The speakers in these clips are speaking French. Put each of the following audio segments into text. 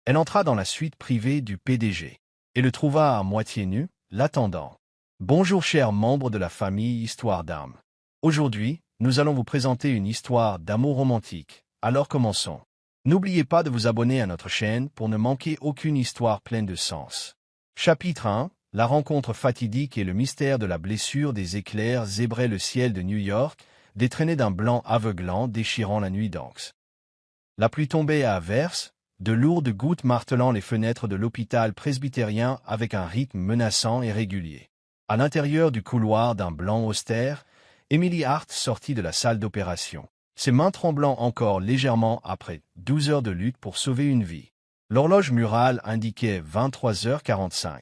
Elle entra dans la suite privée du PDG et le trouva à moitié nu, l'attendant. « Bonjour chers membres de la famille Histoire d'âme. Aujourd'hui, nous allons vous présenter une histoire d'amour romantique. Alors commençons. N'oubliez pas de vous abonner à notre chaîne pour ne manquer aucune histoire pleine de sens. Chapitre 1. La rencontre fatidique et le mystère de la blessure des éclairs zébraient le ciel de New York, détraîné d'un blanc aveuglant déchirant la nuit d'Anx. La pluie tombait à averses, de lourdes gouttes martelant les fenêtres de l'hôpital presbytérien avec un rythme menaçant et régulier. À l'intérieur du couloir d'un blanc austère, Emily Hart sortit de la salle d'opération, ses mains tremblant encore légèrement après 12 heures de lutte pour sauver une vie. L'horloge murale indiquait 23h45.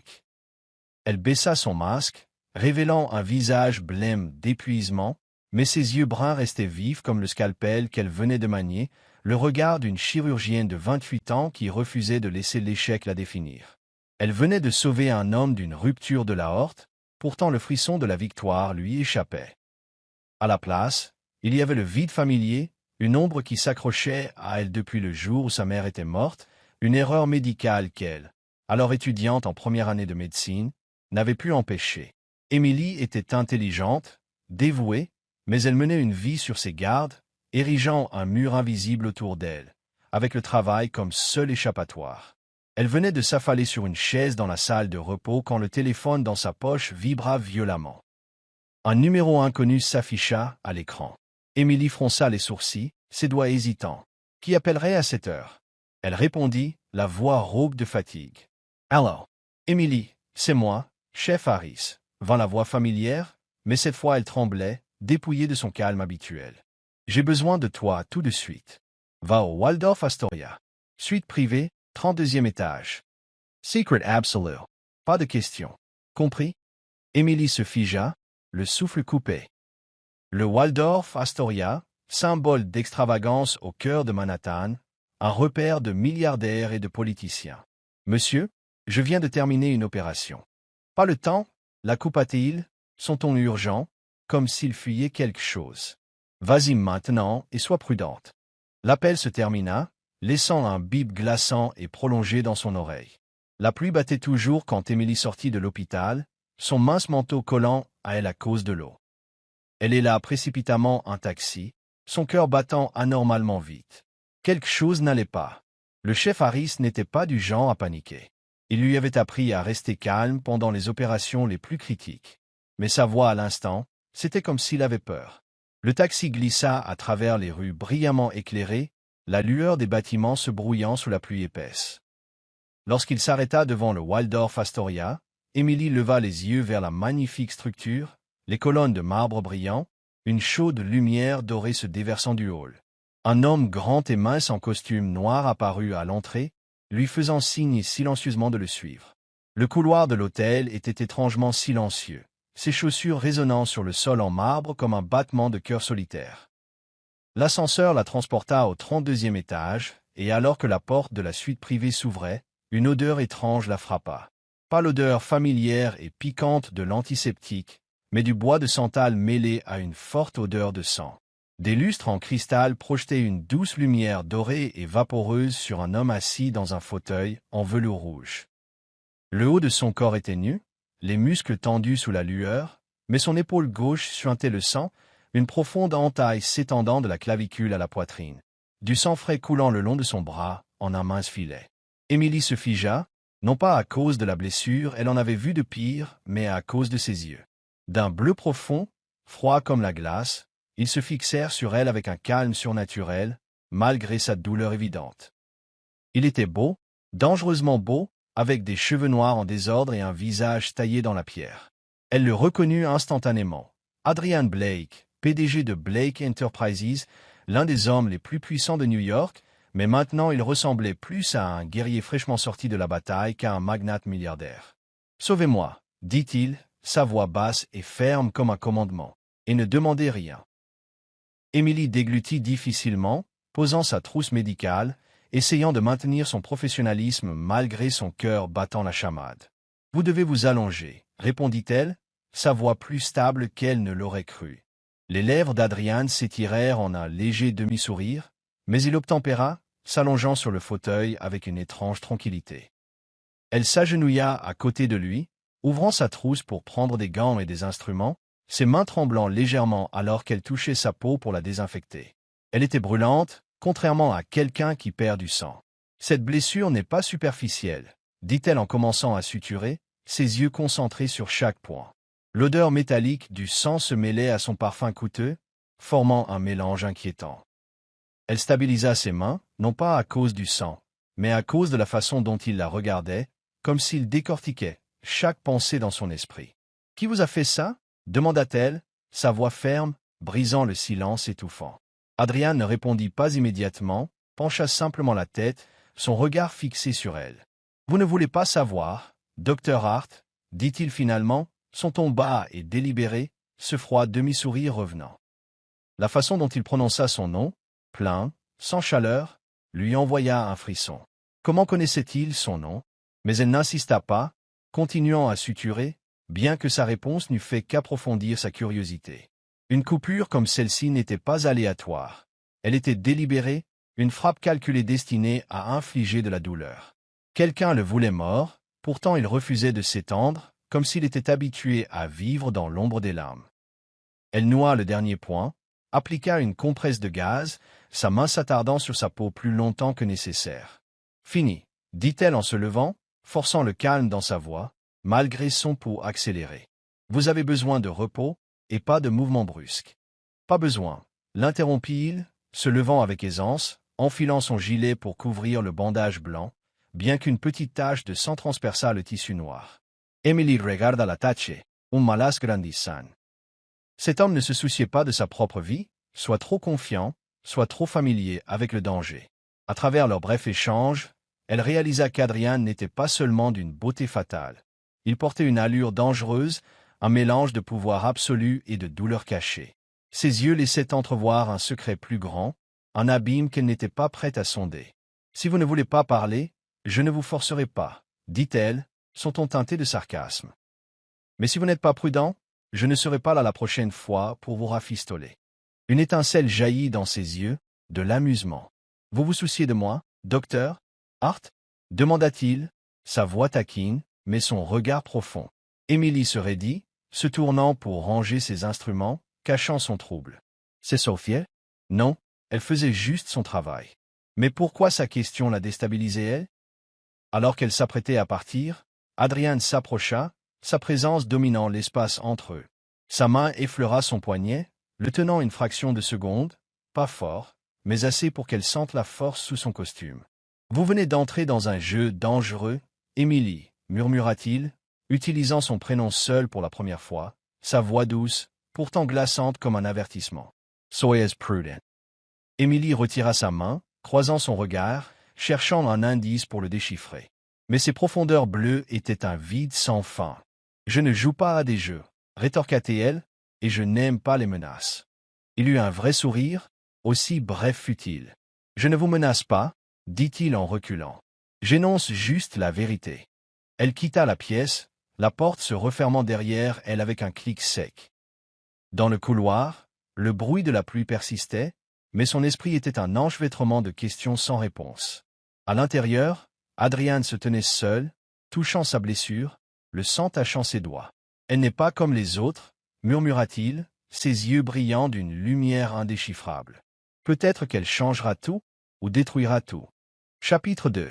Elle baissa son masque, révélant un visage blême d'épuisement, mais ses yeux bruns restaient vifs comme le scalpel qu'elle venait de manier, le regard d'une chirurgienne de 28 ans qui refusait de laisser l'échec la définir. Elle venait de sauver un homme d'une rupture de l'aorte, pourtant le frisson de la victoire lui échappait. À la place, il y avait le vide familier, une ombre qui s'accrochait à elle depuis le jour où sa mère était morte, une erreur médicale qu'elle, alors étudiante en première année de médecine, n'avait pu empêcher. Emily était intelligente, dévouée, mais elle menait une vie sur ses gardes, érigeant un mur invisible autour d'elle, avec le travail comme seul échappatoire. Elle venait de s'affaler sur une chaise dans la salle de repos quand le téléphone dans sa poche vibra violemment. Un numéro inconnu s'afficha à l'écran. Emily fronça les sourcils, ses doigts hésitants. « Qui appellerait à cette heure ?» Elle répondit, la voix rauque de fatigue. « Allô, Emily, c'est moi, chef Harris. » vint la voix familière, mais cette fois elle tremblait, dépouillée de son calme habituel. « J'ai besoin de toi tout de suite. Va au Waldorf Astoria. Suite privée, 32e étage. Secret absolu. Pas de question. Compris ?» Emily se figea, le souffle coupé. Le Waldorf Astoria, symbole d'extravagance au cœur de Manhattan, un repère de milliardaires et de politiciens. « Monsieur, je viens de terminer une opération. » « Pas le temps, la coupa-t-il, son ton urgent, comme s'il fuyait quelque chose. « Vas-y maintenant et sois prudente. » L'appel se termina, laissant un bip glaçant et prolongé dans son oreille. La pluie battait toujours quand Emily sortit de l'hôpital, son mince manteau collant à elle à cause de l'eau. Elle héla précipitamment un taxi, son cœur battant anormalement vite. Quelque chose n'allait pas. Le chef Harris n'était pas du genre à paniquer. Il lui avait appris à rester calme pendant les opérations les plus critiques. Mais sa voix à l'instant, c'était comme s'il avait peur. Le taxi glissa à travers les rues brillamment éclairées, la lueur des bâtiments se brouillant sous la pluie épaisse. Lorsqu'il s'arrêta devant le Waldorf Astoria, Emily leva les yeux vers la magnifique structure, les colonnes de marbre brillant, une chaude lumière dorée se déversant du hall. Un homme grand et mince en costume noir apparut à l'entrée, lui faisant signe silencieusement de le suivre. Le couloir de l'hôtel était étrangement silencieux, ses chaussures résonnant sur le sol en marbre comme un battement de cœur solitaire. L'ascenseur la transporta au 32e étage, et alors que la porte de la suite privée s'ouvrait, une odeur étrange la frappa. Pas l'odeur familière et piquante de l'antiseptique, mais du bois de santal mêlé à une forte odeur de sang. Des lustres en cristal projetaient une douce lumière dorée et vaporeuse sur un homme assis dans un fauteuil en velours rouge. Le haut de son corps était nu, les muscles tendus sous la lueur, mais son épaule gauche suintait le sang, une profonde entaille s'étendant de la clavicule à la poitrine, du sang frais coulant le long de son bras en un mince filet. Emily se figea, non pas à cause de la blessure, elle en avait vu de pire, mais à cause de ses yeux. D'un bleu profond, froid comme la glace, ils se fixèrent sur elle avec un calme surnaturel, malgré sa douleur évidente. Il était beau, dangereusement beau, avec des cheveux noirs en désordre et un visage taillé dans la pierre. Elle le reconnut instantanément. Adrian Blake, PDG de Blake Enterprises, l'un des hommes les plus puissants de New York, mais maintenant il ressemblait plus à un guerrier fraîchement sorti de la bataille qu'à un magnate milliardaire. « Sauvez-moi » dit-il, sa voix basse et ferme comme un commandement, et ne demandez rien. Emily déglutit difficilement, posant sa trousse médicale, essayant de maintenir son professionnalisme malgré son cœur battant la chamade. « Vous devez vous allonger » répondit-elle, sa voix plus stable qu'elle ne l'aurait cru. Les lèvres d'Adrian s'étirèrent en un léger demi-sourire, mais il obtempéra, s'allongeant sur le fauteuil avec une étrange tranquillité. Elle s'agenouilla à côté de lui, ouvrant sa trousse pour prendre des gants et des instruments, ses mains tremblant légèrement alors qu'elle touchait sa peau pour la désinfecter. Elle était brûlante, contrairement à quelqu'un qui perd du sang. Cette blessure n'est pas superficielle, dit-elle en commençant à suturer, ses yeux concentrés sur chaque point. L'odeur métallique du sang se mêlait à son parfum coûteux, formant un mélange inquiétant. Elle stabilisa ses mains, non pas à cause du sang, mais à cause de la façon dont il la regardait, comme s'il décortiquait chaque pensée dans son esprit. « Qui vous a fait ça ?» demanda-t-elle, sa voix ferme, brisant le silence étouffant. Adrian ne répondit pas immédiatement, pencha simplement la tête, son regard fixé sur elle. « Vous ne voulez pas savoir, Dr. Hart ?» dit-il finalement, son ton bas et délibéré, ce froid demi-sourire revenant. La façon dont il prononça son nom, plein, sans chaleur, lui envoya un frisson. Comment connaissait-il son nom? Mais elle n'insista pas, continuant à suturer, bien que sa réponse n'eût fait qu'approfondir sa curiosité. Une coupure comme celle-ci n'était pas aléatoire. Elle était délibérée, une frappe calculée destinée à infliger de la douleur. Quelqu'un le voulait mort, pourtant il refusait de s'étendre, comme s'il était habitué à vivre dans l'ombre des larmes. Elle noua le dernier point, appliqua une compresse de gaz, sa main s'attardant sur sa peau plus longtemps que nécessaire. « Fini », dit-elle en se levant, forçant le calme dans sa voix, malgré son pouls accéléré. « Vous avez besoin de repos, et pas de mouvements brusques. »« Pas besoin, » l'interrompit-il, se levant avec aisance, enfilant son gilet pour couvrir le bandage blanc, bien qu'une petite tache de sang transperçât le tissu noir. Emily regarda la tache, un malas grandissant. Cet homme ne se souciait pas de sa propre vie, soit trop confiant, soit trop familier avec le danger. À travers leur bref échange, elle réalisa qu'Adrian n'était pas seulement d'une beauté fatale. Il portait une allure dangereuse, un mélange de pouvoir absolu et de douleur cachée. Ses yeux laissaient entrevoir un secret plus grand, un abîme qu'elle n'était pas prête à sonder. « Si vous ne voulez pas parler, je ne vous forcerai pas, » dit-elle, son ton teinté de sarcasme. « Mais si vous n'êtes pas prudent, je ne serai pas là la prochaine fois pour vous rafistoler. » Une étincelle jaillit dans ses yeux, de l'amusement. « Vous vous souciez de moi, docteur Hart ?» demanda-t-il, sa voix taquine, mais son regard profond. Émilie se raidit, se tournant pour ranger ses instruments, cachant son trouble. « C'est Sophie ?» Non, elle faisait juste son travail. Mais pourquoi sa question la déstabilisait-elle? Alors qu'elle s'apprêtait à partir, Adrian s'approcha, sa présence dominant l'espace entre eux. Sa main effleura son poignet, le tenant une fraction de seconde, pas fort, mais assez pour qu'elle sente la force sous son costume. « Vous venez d'entrer dans un jeu dangereux, Émilie, » murmura-t-il, utilisant son prénom seul pour la première fois, sa voix douce, pourtant glaçante comme un avertissement. « Soyez prudent. » Émilie retira sa main, croisant son regard, cherchant un indice pour le déchiffrer. Mais ses profondeurs bleues étaient un vide sans fin. « Je ne joue pas à des jeux, » rétorqua-t-elle, « et je n'aime pas les menaces. » Il eut un vrai sourire, aussi bref fut-il. « Je ne vous menace pas, » dit-il en reculant. « J'énonce juste la vérité. » Elle quitta la pièce, la porte se refermant derrière elle avec un clic sec. Dans le couloir, le bruit de la pluie persistait, mais son esprit était un enchevêtrement de questions sans réponse. À l'intérieur, Adrian se tenait seul, touchant sa blessure, le sang tachant ses doigts. « Elle n'est pas comme les autres, » murmura-t-il, ses yeux brillants d'une lumière indéchiffrable. « Peut-être qu'elle changera tout, ou détruira tout. » Chapitre 2.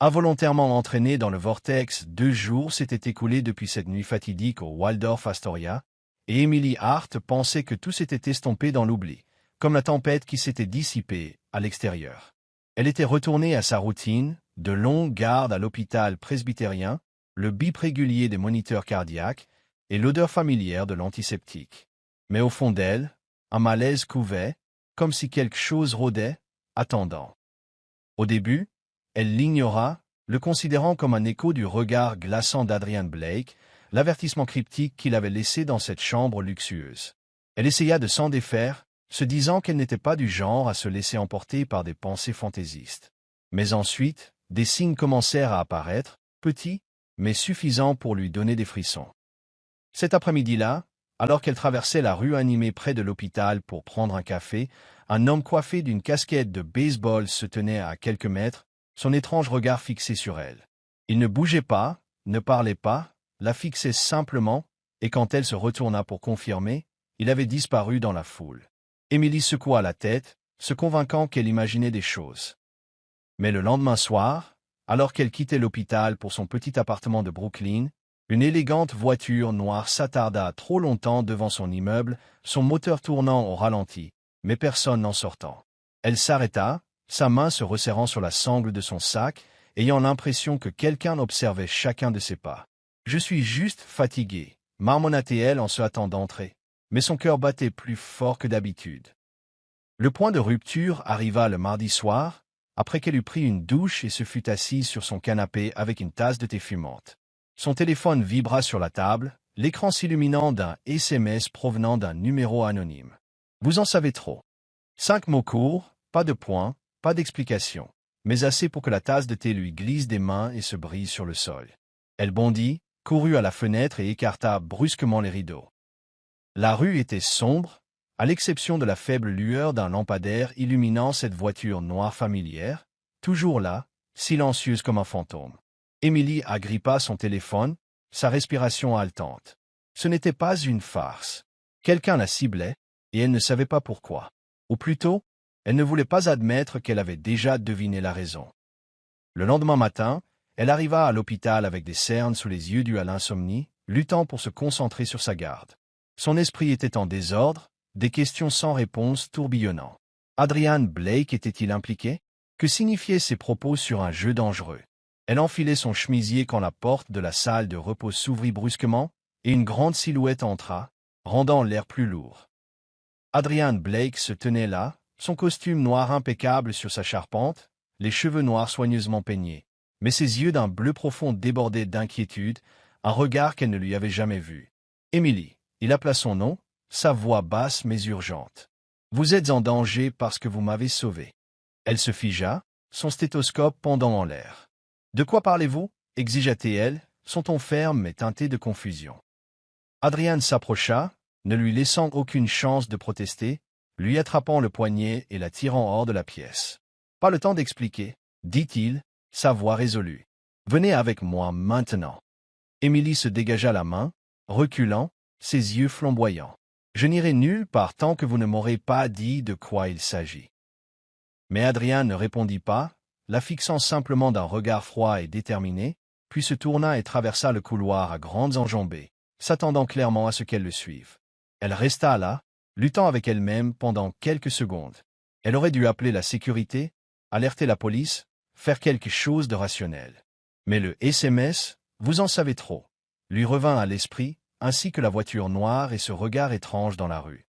Involontairement entraîné dans le vortex, 2 jours s'étaient écoulés depuis cette nuit fatidique au Waldorf Astoria, et Emily Hart pensait que tout s'était estompé dans l'oubli, comme la tempête qui s'était dissipée à l'extérieur. Elle était retournée à sa routine, de longues gardes à l'hôpital presbytérien, le bip régulier des moniteurs cardiaques et l'odeur familière de l'antiseptique. Mais au fond d'elle, un malaise couvait, comme si quelque chose rôdait, attendant. Au début, elle l'ignora, le considérant comme un écho du regard glaçant d'Adrian Blake, l'avertissement cryptique qu'il avait laissé dans cette chambre luxueuse. Elle essaya de s'en défaire, se disant qu'elle n'était pas du genre à se laisser emporter par des pensées fantaisistes. Mais ensuite, des signes commencèrent à apparaître, petits, mais suffisants pour lui donner des frissons. Cet après-midi-là, Alors qu'elle traversait la rue animée près de l'hôpital pour prendre un café, un homme coiffé d'une casquette de baseball se tenait à quelques mètres, son étrange regard fixé sur elle. Il ne bougeait pas, ne parlait pas, la fixait simplement, et quand elle se retourna pour confirmer, il avait disparu dans la foule. Émilie secoua la tête, se convainquant qu'elle imaginait des choses. Mais le lendemain soir, alors qu'elle quittait l'hôpital pour son petit appartement de Brooklyn, une élégante voiture noire s'attarda trop longtemps devant son immeuble, son moteur tournant au ralenti, mais personne n'en sortant. Elle s'arrêta, sa main se resserrant sur la sangle de son sac, ayant l'impression que quelqu'un observait chacun de ses pas. « Je suis juste fatiguée », marmonna-t-elle en se hâtant d'entrer. Mais son cœur battait plus fort que d'habitude. Le point de rupture arriva le mardi soir, après qu'elle eut pris une douche et se fut assise sur son canapé avec une tasse de thé fumante. Son téléphone vibra sur la table, l'écran s'illuminant d'un SMS provenant d'un numéro anonyme. Vous en savez trop. 5 mots courts, pas de points, pas d'explication, mais assez pour que la tasse de thé lui glisse des mains et se brise sur le sol. Elle bondit, courut à la fenêtre et écarta brusquement les rideaux. La rue était sombre, à l'exception de la faible lueur d'un lampadaire illuminant cette voiture noire familière, toujours là, silencieuse comme un fantôme. Émilie agrippa son téléphone, sa respiration haletante. Ce n'était pas une farce. Quelqu'un la ciblait, et elle ne savait pas pourquoi. Ou plutôt, elle ne voulait pas admettre qu'elle avait déjà deviné la raison. Le lendemain matin, elle arriva à l'hôpital avec des cernes sous les yeux dues à l'insomnie, luttant pour se concentrer sur sa garde. Son esprit était en désordre, des questions sans réponse tourbillonnant. Adrian Blake était-il impliqué? Que signifiaient ses propos sur un jeu dangereux? Elle enfilait son chemisier quand la porte de la salle de repos s'ouvrit brusquement, et une grande silhouette entra, rendant l'air plus lourd. Adrian Blake se tenait là, son costume noir impeccable sur sa charpente, les cheveux noirs soigneusement peignés, mais ses yeux d'un bleu profond débordaient d'inquiétude, un regard qu'elle ne lui avait jamais vu. « Émilie !» Il appela son nom, sa voix basse mais urgente. « Vous êtes en danger parce que vous m'avez sauvé. » Elle se figea, son stéthoscope pendant en l'air. « De quoi parlez-vous » exigea-t-elle, son ton ferme mais teinté de confusion. Adrian s'approcha, ne lui laissant aucune chance de protester, lui attrapant le poignet et la tirant hors de la pièce. « Pas le temps d'expliquer, » dit-il, sa voix résolue. « Venez avec moi maintenant. » Émilie se dégagea la main, reculant, ses yeux flamboyants. « Je n'irai nulle part tant que vous ne m'aurez pas dit de quoi il s'agit. » Mais Adrien ne répondit pas, la fixant simplement d'un regard froid et déterminé, puis se tourna et traversa le couloir à grandes enjambées, s'attendant clairement à ce qu'elle le suive. Elle resta là, luttant avec elle-même pendant quelques secondes. Elle aurait dû appeler la sécurité, alerter la police, faire quelque chose de rationnel. Mais le SMS, vous en savez trop, lui revint à l'esprit, ainsi que la voiture noire et ce regard étrange dans la rue.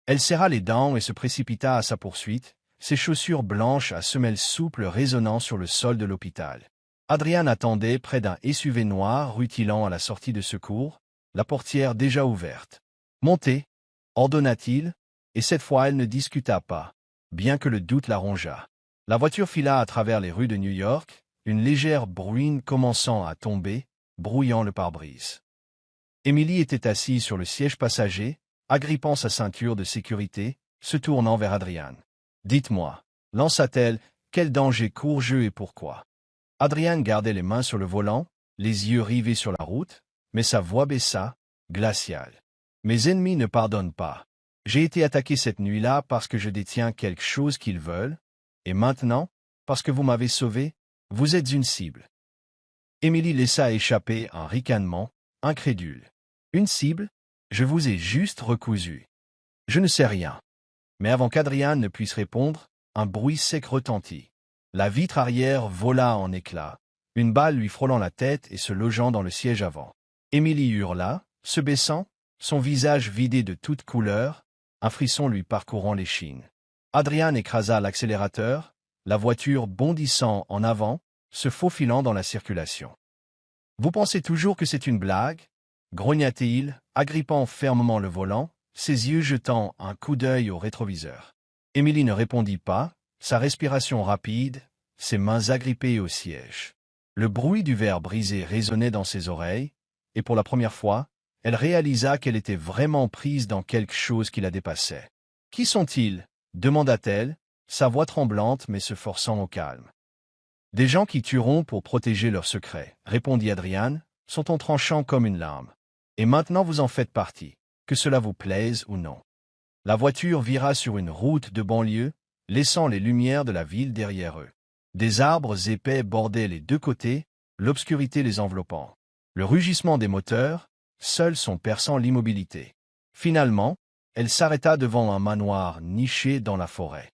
Elle serra les dents et se précipita à sa poursuite, ses chaussures blanches à semelles souples résonnant sur le sol de l'hôpital. Adrian attendait près d'un SUV noir rutilant à la sortie de secours, la portière déjà ouverte. « Montez » ordonna-t-il, et cette fois elle ne discuta pas, bien que le doute la rongeât. La voiture fila à travers les rues de New York, une légère bruine commençant à tomber, brouillant le pare-brise. Émilie était assise sur le siège passager, agrippant sa ceinture de sécurité, se tournant vers Adrian. « Dites-moi, lança-t-elle, quel danger cours-je et pourquoi ?» Adrian gardait les mains sur le volant, les yeux rivés sur la route, mais sa voix baissa, glaciale. « Mes ennemis ne pardonnent pas. J'ai été attaqué cette nuit-là parce que je détiens quelque chose qu'ils veulent, et maintenant, parce que vous m'avez sauvé, vous êtes une cible. » Émilie laissa échapper un ricanement, incrédule. « Une cible? Je vous ai juste recousu. Je ne sais rien. » Mais avant qu'Adrian ne puisse répondre, un bruit sec retentit. La vitre arrière vola en éclats, une balle lui frôlant la tête et se logeant dans le siège avant. Émilie hurla, se baissant, son visage vidé de toute couleur, un frisson lui parcourant l'échine. Adrian écrasa l'accélérateur, la voiture bondissant en avant, se faufilant dans la circulation. « Vous pensez toujours que c'est une blague ?» grogna-t-il, agrippant fermement le volant, ses yeux jetant un coup d'œil au rétroviseur. Émilie ne répondit pas, sa respiration rapide, ses mains agrippées au siège. Le bruit du verre brisé résonnait dans ses oreilles, et pour la première fois, elle réalisa qu'elle était vraiment prise dans quelque chose qui la dépassait. « Qui sont-ils » demanda-t-elle, sa voix tremblante mais se forçant au calme. « Des gens qui tueront pour protéger leurs secrets, » répondit Adrian, son ton tranchant comme une lame. « Et maintenant vous en faites partie, que cela vous plaise ou non. » La voiture vira sur une route de banlieue, laissant les lumières de la ville derrière eux. Des arbres épais bordaient les deux côtés, l'obscurité les enveloppant. Le rugissement des moteurs, seul son perçant l'immobilité. Finalement, elle s'arrêta devant un manoir niché dans la forêt.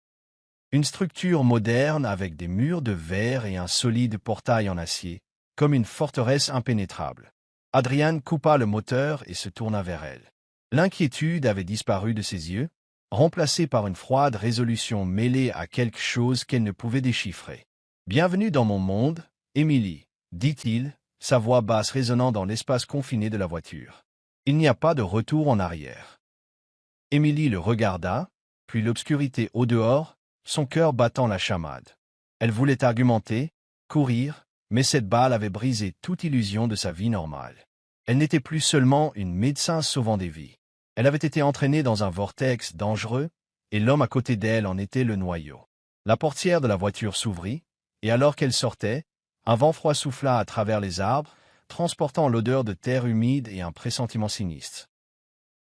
Une structure moderne avec des murs de verre et un solide portail en acier, comme une forteresse impénétrable. Adrian coupa le moteur et se tourna vers elle. L'inquiétude avait disparu de ses yeux, remplacée par une froide résolution mêlée à quelque chose qu'elle ne pouvait déchiffrer. « Bienvenue dans mon monde, Émilie, » dit-il, sa voix basse résonnant dans l'espace confiné de la voiture. Il n'y a pas de retour en arrière. Émilie le regarda, puis l'obscurité au dehors, son cœur battant la chamade. Elle voulait argumenter, courir, mais cette balle avait brisé toute illusion de sa vie normale. Elle n'était plus seulement une médecin sauvant des vies. Elle avait été entraînée dans un vortex dangereux, et l'homme à côté d'elle en était le noyau. La portière de la voiture s'ouvrit, et alors qu'elle sortait, un vent froid souffla à travers les arbres, transportant l'odeur de terre humide et un pressentiment sinistre.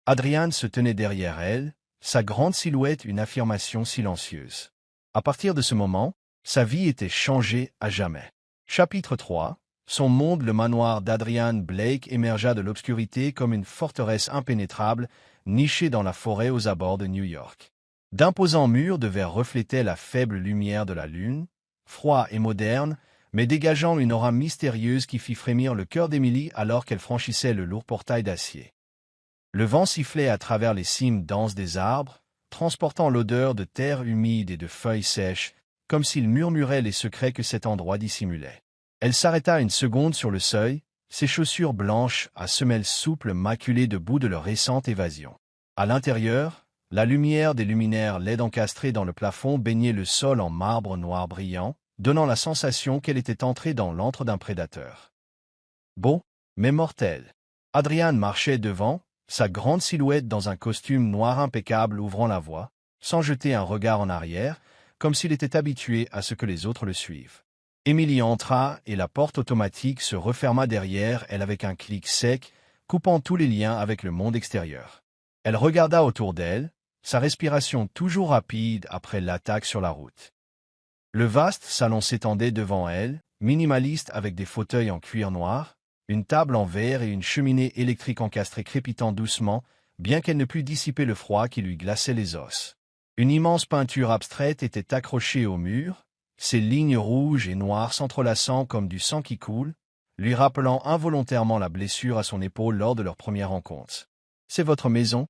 Adrian se tenait derrière elle, sa grande silhouette une affirmation silencieuse. À partir de ce moment, sa vie était changée à jamais. Chapitre 3. Son monde, le manoir d'Adrian Blake émergea de l'obscurité comme une forteresse impénétrable, nichée dans la forêt aux abords de New York. D'imposants murs de verre reflétaient la faible lumière de la lune, froid et moderne, mais dégageant une aura mystérieuse qui fit frémir le cœur d'Émilie alors qu'elle franchissait le lourd portail d'acier. Le vent sifflait à travers les cimes denses des arbres, transportant l'odeur de terre humide et de feuilles sèches, comme s'il murmurait les secrets que cet endroit dissimulait. Elle s'arrêta une seconde sur le seuil, ses chaussures blanches à semelles souples maculées de bout de leur récente évasion. À l'intérieur, la lumière des luminaires LED encastrés dans le plafond baignait le sol en marbre noir brillant, donnant la sensation qu'elle était entrée dans l'antre d'un prédateur. Beau, mais mortel. Adrian marchait devant, sa grande silhouette dans un costume noir impeccable ouvrant la voie, sans jeter un regard en arrière, comme s'il était habitué à ce que les autres le suivent. Émilie entra et la porte automatique se referma derrière elle avec un clic sec, coupant tous les liens avec le monde extérieur. Elle regarda autour d'elle, sa respiration toujours rapide après l'attaque sur la route. Le vaste salon s'étendait devant elle, minimaliste avec des fauteuils en cuir noir, une table en verre et une cheminée électrique encastrée crépitant doucement, bien qu'elle ne pût dissiper le froid qui lui glaçait les os. Une immense peinture abstraite était accrochée au mur, ses lignes rouges et noires s'entrelaçant comme du sang qui coule, lui rappelant involontairement la blessure à son épaule lors de leur première rencontre. « C'est votre maison »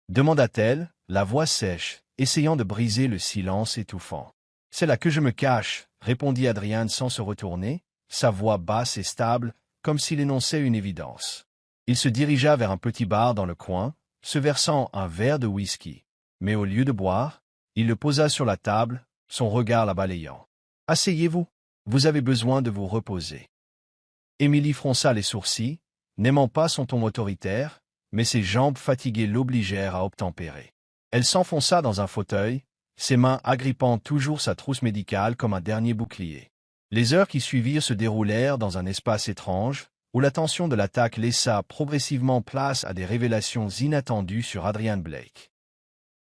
demanda-t-elle, la voix sèche, essayant de briser le silence étouffant. « C'est là que je me cache » répondit Adrian sans se retourner, sa voix basse et stable, comme s'il énonçait une évidence. Il se dirigea vers un petit bar dans le coin, se versant un verre de whisky. Mais au lieu de boire, il le posa sur la table, son regard la balayant. « Asseyez-vous, vous avez besoin de vous reposer. » Émilie fronça les sourcils, n'aimant pas son ton autoritaire, mais ses jambes fatiguées l'obligèrent à obtempérer. Elle s'enfonça dans un fauteuil, ses mains agrippant toujours sa trousse médicale comme un dernier bouclier. Les heures qui suivirent se déroulèrent dans un espace étrange, où la tension de l'attaque laissa progressivement place à des révélations inattendues sur Adrian Blake.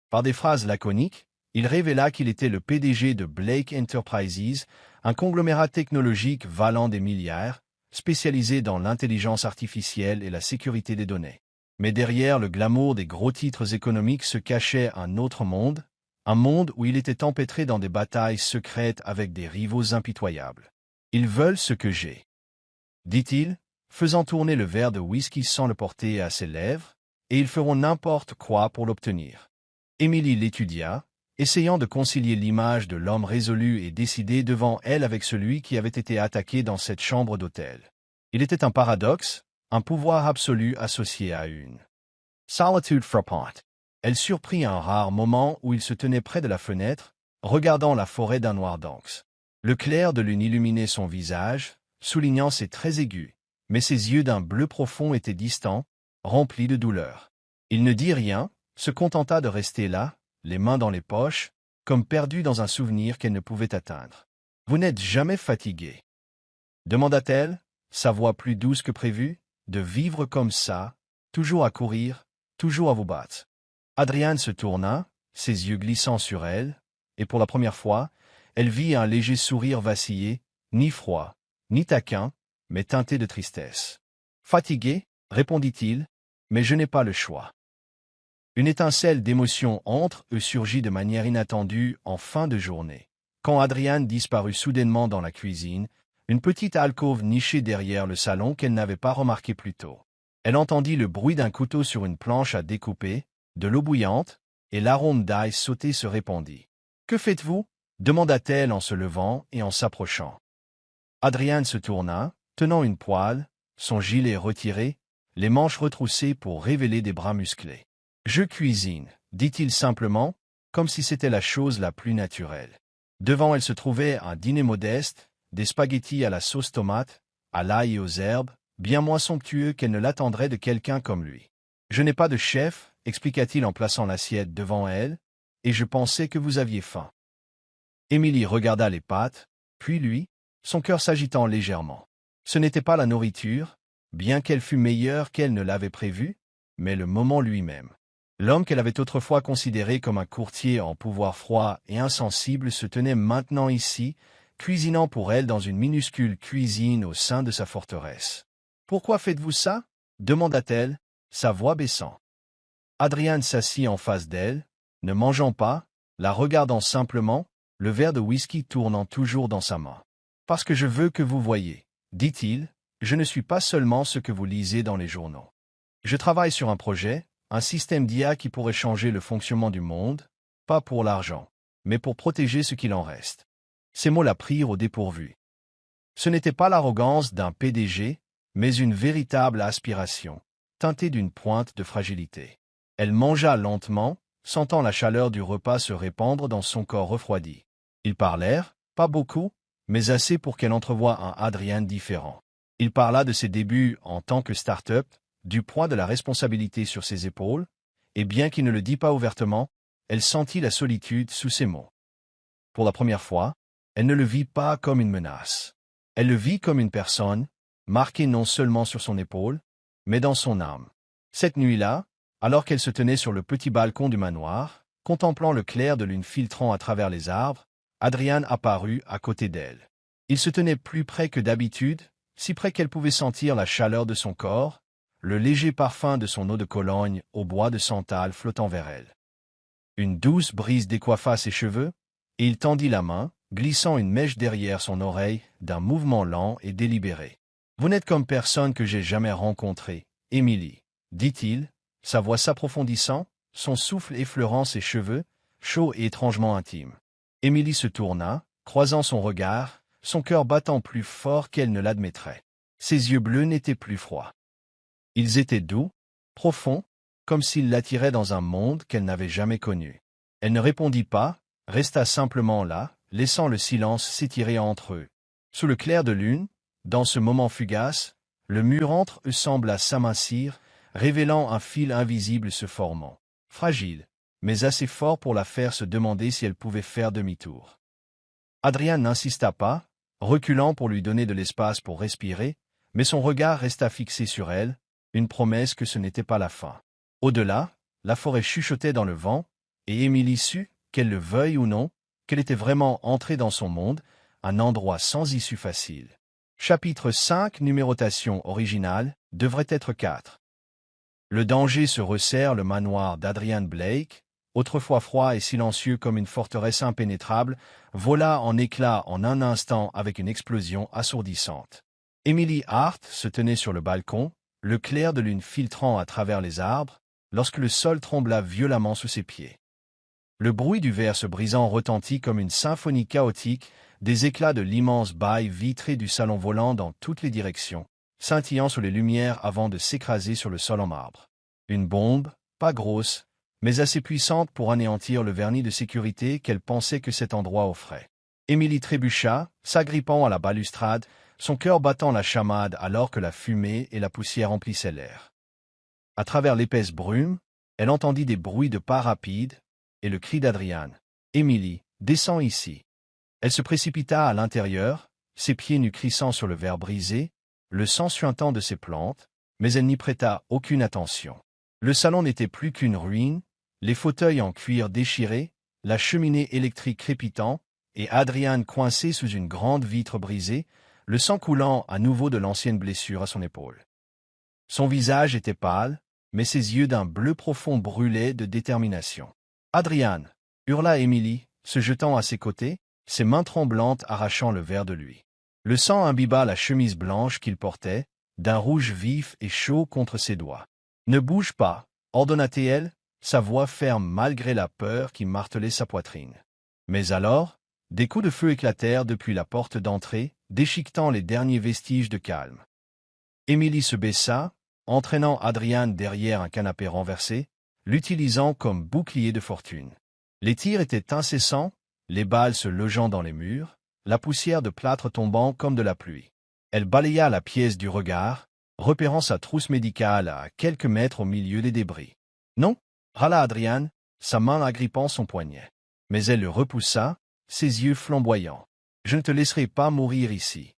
Par des phrases laconiques, il révéla qu'il était le PDG de Blake Enterprises, un conglomérat technologique valant des milliards, spécialisé dans l'intelligence artificielle et la sécurité des données. Mais derrière le glamour des gros titres économiques se cachait un autre monde, un monde où il était empêtré dans des batailles secrètes avec des rivaux impitoyables. « Ils veulent ce que j'ai, » dit-il, faisant tourner le verre de whisky sans le porter à ses lèvres, et ils feront n'importe quoi pour l'obtenir. Émilie l'étudia, essayant de concilier l'image de l'homme résolu et décidé devant elle avec celui qui avait été attaqué dans cette chambre d'hôtel. Il était un paradoxe, un pouvoir absolu associé à une solitude frappante. Elle surprit un rare moment où il se tenait près de la fenêtre, regardant la forêt d'un noir dense. Le clair de lune illuminait son visage, soulignant ses traits aigus, mais ses yeux d'un bleu profond étaient distants, rempli de douleur. Il ne dit rien, se contenta de rester là, les mains dans les poches, comme perdu dans un souvenir qu'elle ne pouvait atteindre. « Vous n'êtes jamais fatigué ?» demanda-t-elle, sa voix plus douce que prévu, « de vivre comme ça, toujours à courir, toujours à vous battre. » Adrian se tourna, ses yeux glissant sur elle, et pour la première fois, elle vit un léger sourire vaciller, ni froid, ni taquin, mais teinté de tristesse. « Fatigué, répondit-il, mais je n'ai pas le choix. » Une étincelle d'émotion entre eux surgit de manière inattendue en fin de journée. Quand Adrian disparut soudainement dans la cuisine, une petite alcôve nichée derrière le salon qu'elle n'avait pas remarqué plus tôt. Elle entendit le bruit d'un couteau sur une planche à découper, de l'eau bouillante, et l'arôme d'ail sauté se répandit. « Que faites-vous » demanda-t-elle en se levant et en s'approchant. Adrian se tourna, tenant une poêle, son gilet retiré, les manches retroussées pour révéler des bras musclés. « Je cuisine, dit-il simplement, comme si c'était la chose la plus naturelle. Devant elle se trouvait un dîner modeste, des spaghettis à la sauce tomate, à l'ail et aux herbes, bien moins somptueux qu'elle ne l'attendrait de quelqu'un comme lui. « Je n'ai pas de chef, expliqua-t-il en plaçant l'assiette devant elle, et je pensais que vous aviez faim. » Émilie regarda les pâtes, puis lui, son cœur s'agitant légèrement. Ce n'était pas la nourriture, bien qu'elle fût meilleure qu'elle ne l'avait prévu, mais le moment lui-même. L'homme qu'elle avait autrefois considéré comme un courtier en pouvoir froid et insensible se tenait maintenant ici, cuisinant pour elle dans une minuscule cuisine au sein de sa forteresse. « Pourquoi faites-vous ça » demanda-t-elle, sa voix baissant. Adrian s'assit en face d'elle, ne mangeant pas, la regardant simplement, le verre de whisky tournant toujours dans sa main. « Parce que je veux que vous voyiez, » dit-il, « je ne suis pas seulement ce que vous lisez dans les journaux. Je travaille sur un projet, un système d'IA qui pourrait changer le fonctionnement du monde, pas pour l'argent, mais pour protéger ce qu'il en reste. » Ces mots la prirent au dépourvu. Ce n'était pas l'arrogance d'un PDG, mais une véritable aspiration, teintée d'une pointe de fragilité. Elle mangea lentement, sentant la chaleur du repas se répandre dans son corps refroidi. Ils parlèrent, pas beaucoup, mais assez pour qu'elle entrevoie un Adrian différent. Il parla de ses débuts en tant que start-up, du poids de la responsabilité sur ses épaules, et bien qu'il ne le dit pas ouvertement, elle sentit la solitude sous ses mots. Pour la première fois, elle ne le vit pas comme une menace. Elle le vit comme une personne, marquée non seulement sur son épaule, mais dans son âme. Cette nuit-là, alors qu'elle se tenait sur le petit balcon du manoir, contemplant le clair de lune filtrant à travers les arbres, Adrian apparut à côté d'elle. Il se tenait plus près que d'habitude, si près qu'elle pouvait sentir la chaleur de son corps, le léger parfum de son eau de Cologne au bois de santal flottant vers elle. Une douce brise décoiffa ses cheveux, et il tendit la main, glissant une mèche derrière son oreille, d'un mouvement lent et délibéré. « Vous n'êtes comme personne que j'ai jamais rencontrée, Émilie, » dit-il, sa voix s'approfondissant, son souffle effleurant ses cheveux, chaud et étrangement intime. Émilie se tourna, croisant son regard, son cœur battant plus fort qu'elle ne l'admettrait. Ses yeux bleus n'étaient plus froids. Ils étaient doux, profonds, comme s'ils l'attiraient dans un monde qu'elle n'avait jamais connu. Elle ne répondit pas, resta simplement là, laissant le silence s'étirer entre eux. Sous le clair de lune, dans ce moment fugace, le mur entre eux sembla s'amincir, révélant un fil invisible se formant, fragile, mais assez fort pour la faire se demander si elle pouvait faire demi-tour. Adrian n'insista pas, reculant pour lui donner de l'espace pour respirer, mais son regard resta fixé sur elle, une promesse que ce n'était pas la fin. Au-delà, la forêt chuchotait dans le vent, et Émilie sut, qu'elle le veuille ou non, qu'elle était vraiment entrée dans son monde, un endroit sans issue facile. Chapitre 5 Numérotation originale, devrait être 4. Le danger se resserre le manoir d'Adrian Blake, autrefois froid et silencieux comme une forteresse impénétrable, vola en éclats en un instant avec une explosion assourdissante. Emily Hart se tenait sur le balcon, le clair de lune filtrant à travers les arbres, lorsque le sol trembla violemment sous ses pieds. Le bruit du verre se brisant retentit comme une symphonie chaotique, des éclats de l'immense bail vitré du salon volant dans toutes les directions, scintillant sous les lumières avant de s'écraser sur le sol en marbre. Une bombe, pas grosse, mais assez puissante pour anéantir le vernis de sécurité qu'elle pensait que cet endroit offrait. Émilie trébucha, s'agrippant à la balustrade, son cœur battant la chamade alors que la fumée et la poussière emplissaient l'air. À travers l'épaisse brume, elle entendit des bruits de pas rapides et le cri d'Adrian. « Émilie, descends ici. » Elle se précipita à l'intérieur, ses pieds nus crissant sur le verre brisé, le sang suintant de ses plantes, mais elle n'y prêta aucune attention. Le salon n'était plus qu'une ruine, les fauteuils en cuir déchirés, la cheminée électrique crépitant, et Adrian coincé sous une grande vitre brisée, le sang coulant à nouveau de l'ancienne blessure à son épaule. Son visage était pâle, mais ses yeux d'un bleu profond brûlaient de détermination. « Adrian !» hurla Émilie, se jetant à ses côtés, ses mains tremblantes arrachant le verre de lui. Le sang imbiba la chemise blanche qu'il portait, d'un rouge vif et chaud contre ses doigts. « Ne bouge pas, ordonna-t-elle, sa voix ferme malgré la peur qui martelait sa poitrine. Mais alors, des coups de feu éclatèrent depuis la porte d'entrée, déchiquetant les derniers vestiges de calme. Émilie se baissa, entraînant Adrian derrière un canapé renversé, l'utilisant comme bouclier de fortune. Les tirs étaient incessants, les balles se logeant dans les murs, la poussière de plâtre tombant comme de la pluie. Elle balaya la pièce du regard, repérant sa trousse médicale à quelques mètres au milieu des débris. « Non » râla Adrian, sa main agrippant son poignet. Mais elle le repoussa, ses yeux flamboyants. « Je ne te laisserai pas mourir ici. »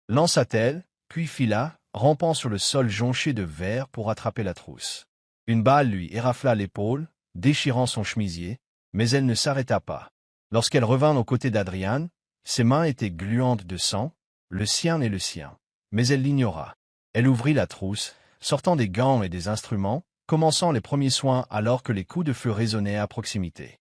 lança-t-elle, puis fila, rampant sur le sol jonché de verre pour attraper la trousse. Une balle lui érafla l'épaule, déchirant son chemisier, mais elle ne s'arrêta pas. Lorsqu'elle revint aux côtés d'Adrian, ses mains étaient gluantes de sang, le sien et le sien. Mais elle l'ignora. Elle ouvrit la trousse, sortant des gants et des instruments, commençant les premiers soins alors que les coups de feu résonnaient à proximité.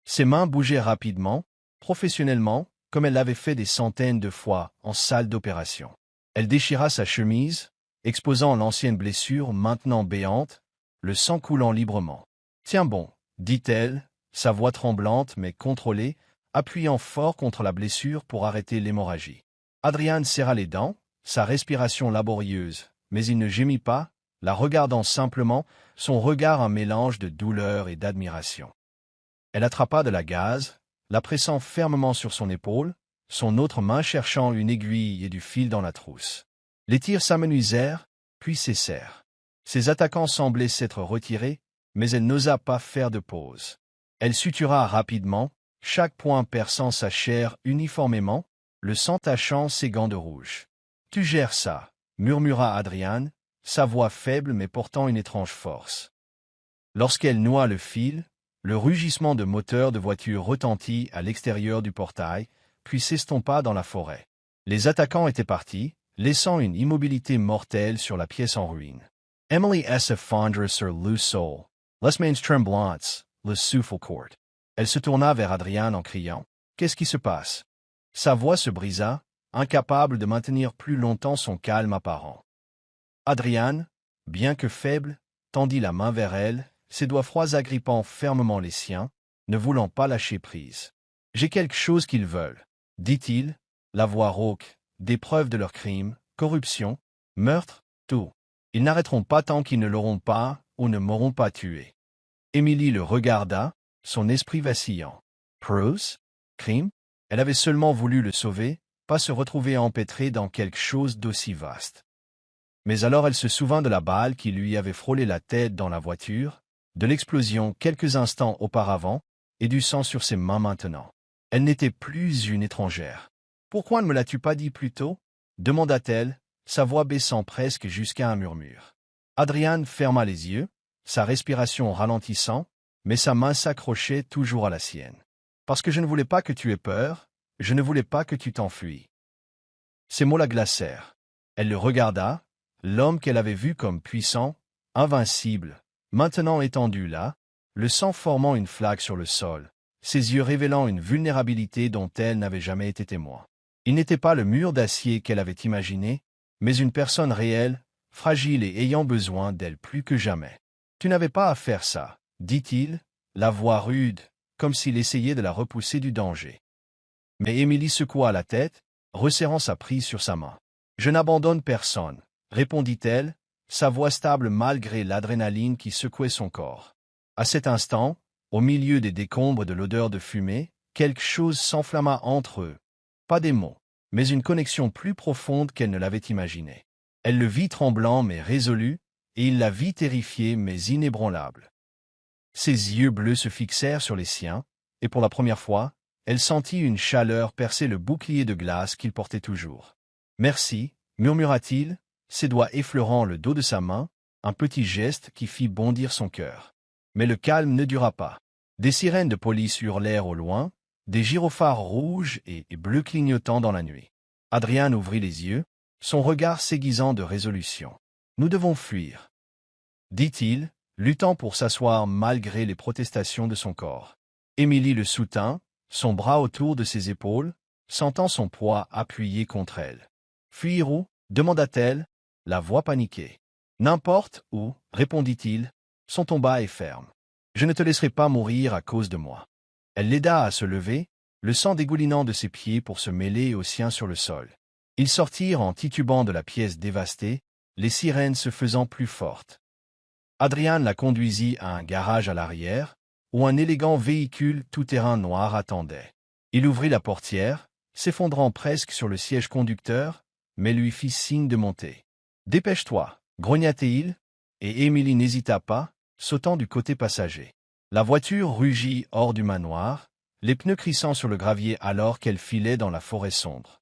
Ses mains bougeaient rapidement, professionnellement, comme elle l'avait fait des centaines de fois en salle d'opération. Elle déchira sa chemise, exposant l'ancienne blessure maintenant béante, le sang coulant librement. « Tiens bon, » dit-elle, sa voix tremblante mais contrôlée, appuyant fort contre la blessure pour arrêter l'hémorragie. Adrian serra les dents, sa respiration laborieuse, mais il ne gémit pas, la regardant simplement, son regard un mélange de douleur et d'admiration. Elle attrapa de la gaze, la pressant fermement sur son épaule, son autre main cherchant une aiguille et du fil dans la trousse. Les tirs s'amenuisèrent, puis cessèrent. Ses attaquants semblaient s'être retirés, mais elle n'osa pas faire de pause. Elle sutura rapidement, chaque point perçant sa chair uniformément, le sang tachant ses gants de rouge. « Tu gères ça » murmura Adrian, sa voix faible mais portant une étrange force. Lorsqu'elle noua le fil, le rugissement de moteur de voiture retentit à l'extérieur du portail, puis s'estompa dans la forêt. Les attaquants étaient partis, laissant une immobilité mortelle sur la pièce en ruine. Emily s'effondra sur le sol, les mains tremblantes, le souffle court. Elle se tourna vers Adrian en criant « Qu'est-ce qui se passe ?» Sa voix se brisa, incapable de maintenir plus longtemps son calme apparent. Adrian, bien que faible, tendit la main vers elle, ses doigts froids agrippant fermement les siens, ne voulant pas lâcher prise. « J'ai quelque chose qu'ils veulent, » dit-il, la voix rauque, des preuves de leur crime, corruption, meurtre, tout. Ils n'arrêteront pas tant qu'ils ne l'auront pas ou ne m'auront pas tué. Émilie le regarda, son esprit vacillant. Prose? Crime? Elle avait seulement voulu le sauver, pas se retrouver empêtrée dans quelque chose d'aussi vaste. Mais alors elle se souvint de la balle qui lui avait frôlé la tête dans la voiture, de l'explosion quelques instants auparavant, et du sang sur ses mains maintenant. Elle n'était plus une étrangère. « Pourquoi ne me l'as-tu pas dit plus tôt ?» demanda-t-elle, sa voix baissant presque jusqu'à un murmure. Adrian ferma les yeux, sa respiration ralentissant, mais sa main s'accrochait toujours à la sienne. « Parce que je ne voulais pas que tu aies peur, je ne voulais pas que tu t'enfuies. » Ces mots la glacèrent. Elle le regarda, l'homme qu'elle avait vu comme puissant, invincible, maintenant étendu là, le sang formant une flaque sur le sol, ses yeux révélant une vulnérabilité dont elle n'avait jamais été témoin. Il n'était pas le mur d'acier qu'elle avait imaginé, mais une personne réelle, fragile et ayant besoin d'elle plus que jamais. « Tu n'avais pas à faire ça, » dit-il, la voix rude, comme s'il essayait de la repousser du danger. Mais Émilie secoua la tête, resserrant sa prise sur sa main. « Je n'abandonne personne, » répondit-elle, sa voix stable malgré l'adrénaline qui secouait son corps. À cet instant, au milieu des décombres de l'odeur de fumée, quelque chose s'enflamma entre eux. Pas des mots, mais une connexion plus profonde qu'elle ne l'avait imaginée. Elle le vit tremblant mais résolu, et il la vit terrifiée mais inébranlable. Ses yeux bleus se fixèrent sur les siens, et pour la première fois, elle sentit une chaleur percer le bouclier de glace qu'il portait toujours. « Merci » murmura-t-il, ses doigts effleurant le dos de sa main, un petit geste qui fit bondir son cœur. Mais le calme ne dura pas. Des sirènes de police hurlèrent au loin, des gyrophares rouges et bleus clignotant dans la nuit. Adrian ouvrit les yeux, son regard s'aiguisant de résolution. « Nous devons fuir, » dit-il, luttant pour s'asseoir malgré les protestations de son corps. Émilie le soutint, son bras autour de ses épaules, sentant son poids appuyé contre elle. « Fuir où » demanda-t-elle, la voix paniquée. « N'importe où, » répondit-il, son ton bas et ferme. « Je ne te laisserai pas mourir à cause de moi. » Elle l'aida à se lever, le sang dégoulinant de ses pieds pour se mêler aux siens sur le sol. Ils sortirent en titubant de la pièce dévastée, les sirènes se faisant plus fortes. Adrian la conduisit à un garage à l'arrière, où un élégant véhicule tout-terrain noir attendait. Il ouvrit la portière, s'effondrant presque sur le siège conducteur, mais lui fit signe de monter. « Dépêche-toi » grogna-t-il, et Émilie n'hésita pas, sautant du côté passager. La voiture rugit hors du manoir, les pneus crissant sur le gravier alors qu'elle filait dans la forêt sombre.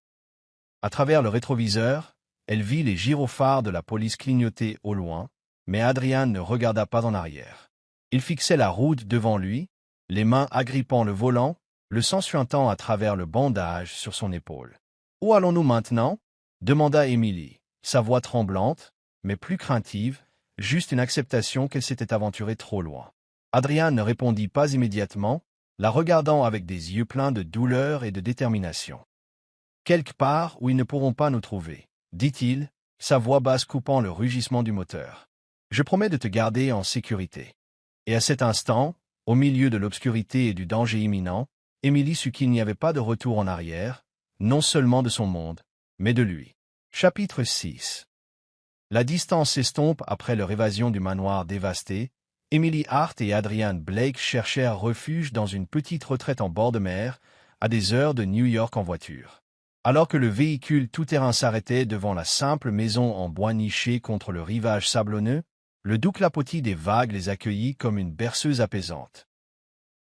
À travers le rétroviseur, elle vit les gyrophares de la police clignoter au loin, mais Adrian ne regarda pas en arrière. Il fixait la route devant lui, les mains agrippant le volant, le sang suintant à travers le bandage sur son épaule. « Où allons-nous maintenant » demanda Émilie, sa voix tremblante, mais plus craintive, juste une acceptation qu'elle s'était aventurée trop loin. Adrian ne répondit pas immédiatement, la regardant avec des yeux pleins de douleur et de détermination. « Quelque part où ils ne pourront pas nous trouver, » dit-il, sa voix basse coupant le rugissement du moteur. « Je promets de te garder en sécurité. » Et à cet instant, au milieu de l'obscurité et du danger imminent, Émilie sut qu'il n'y avait pas de retour en arrière, non seulement de son monde, mais de lui. Chapitre 6. La distance s'estompe après leur évasion du manoir dévasté. Emily Hart et Adrian Blake cherchèrent refuge dans une petite retraite en bord de mer, à des heures de New York en voiture. Alors que le véhicule tout-terrain s'arrêtait devant la simple maison en bois niché contre le rivage sablonneux, le doux clapotis des vagues les accueillit comme une berceuse apaisante.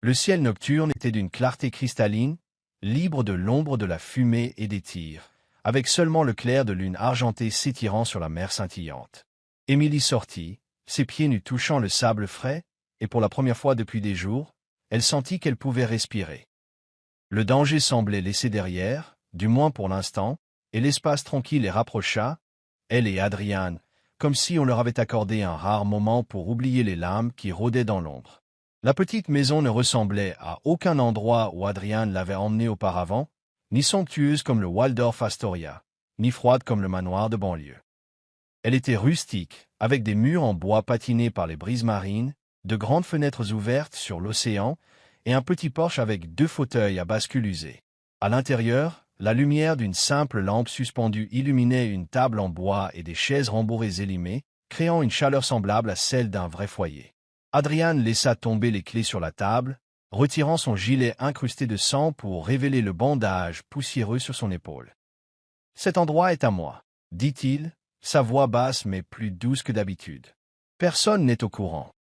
Le ciel nocturne était d'une clarté cristalline, libre de l'ombre de la fumée et des tirs, avec seulement le clair de lune argentée s'étirant sur la mer scintillante. Émilie sortit, ses pieds nus touchant le sable frais, et pour la première fois depuis des jours, elle sentit qu'elle pouvait respirer. Le danger semblait laissé derrière, du moins pour l'instant, et l'espace tranquille les rapprocha, elle et Adrian, comme si on leur avait accordé un rare moment pour oublier les lames qui rôdaient dans l'ombre. La petite maison ne ressemblait à aucun endroit où Adrian l'avait emmenée auparavant, ni somptueuse comme le Waldorf Astoria, ni froide comme le manoir de banlieue. Elle était rustique, avec des murs en bois patinés par les brises marines, de grandes fenêtres ouvertes sur l'océan et un petit porche avec 2 fauteuils à bascule usés. À l'intérieur, la lumière d'une simple lampe suspendue illuminait une table en bois et des chaises rembourrées élimées, créant une chaleur semblable à celle d'un vrai foyer. Adrian laissa tomber les clés sur la table, retirant son gilet incrusté de sang pour révéler le bandage poussiéreux sur son épaule. « Cet endroit est à moi, » dit-il, sa voix basse mais plus douce que d'habitude. « Personne n'est au courant. »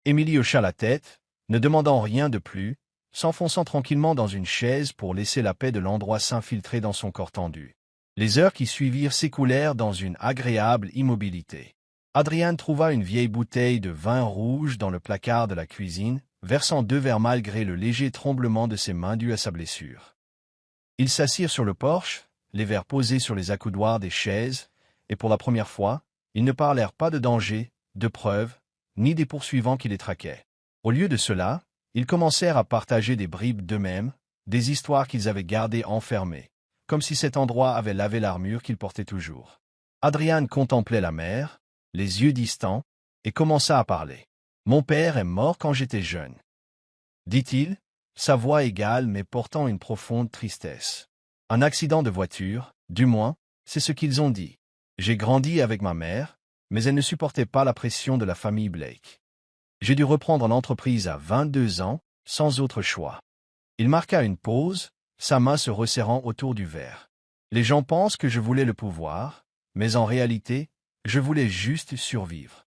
Émilie hocha la tête, ne demandant rien de plus, s'enfonçant tranquillement dans une chaise pour laisser la paix de l'endroit s'infiltrer dans son corps tendu. Les heures qui suivirent s'écoulèrent dans une agréable immobilité. Adrian trouva une vieille bouteille de vin rouge dans le placard de la cuisine, versant 2 verres malgré le léger tremblement de ses mains dû à sa blessure. Ils s'assirent sur le porche, les verres posés sur les accoudoirs des chaises, et pour la première fois, ils ne parlèrent pas de danger, de preuves, ni des poursuivants qui les traquaient. Au lieu de cela, ils commencèrent à partager des bribes d'eux-mêmes, des histoires qu'ils avaient gardées enfermées, comme si cet endroit avait lavé l'armure qu'ils portaient toujours. Adrian contemplait la mer, les yeux distants, et commença à parler. « Mon père est mort quand j'étais jeune, » dit-il, sa voix égale mais portant une profonde tristesse. « Un accident de voiture, du moins, c'est ce qu'ils ont dit. J'ai grandi avec ma mère, mais elle ne supportait pas la pression de la famille Blake. J'ai dû reprendre l'entreprise à 22 ans, sans autre choix. » Il marqua une pause, sa main se resserrant autour du verre. « Les gens pensent que je voulais le pouvoir, mais en réalité, je voulais juste survivre.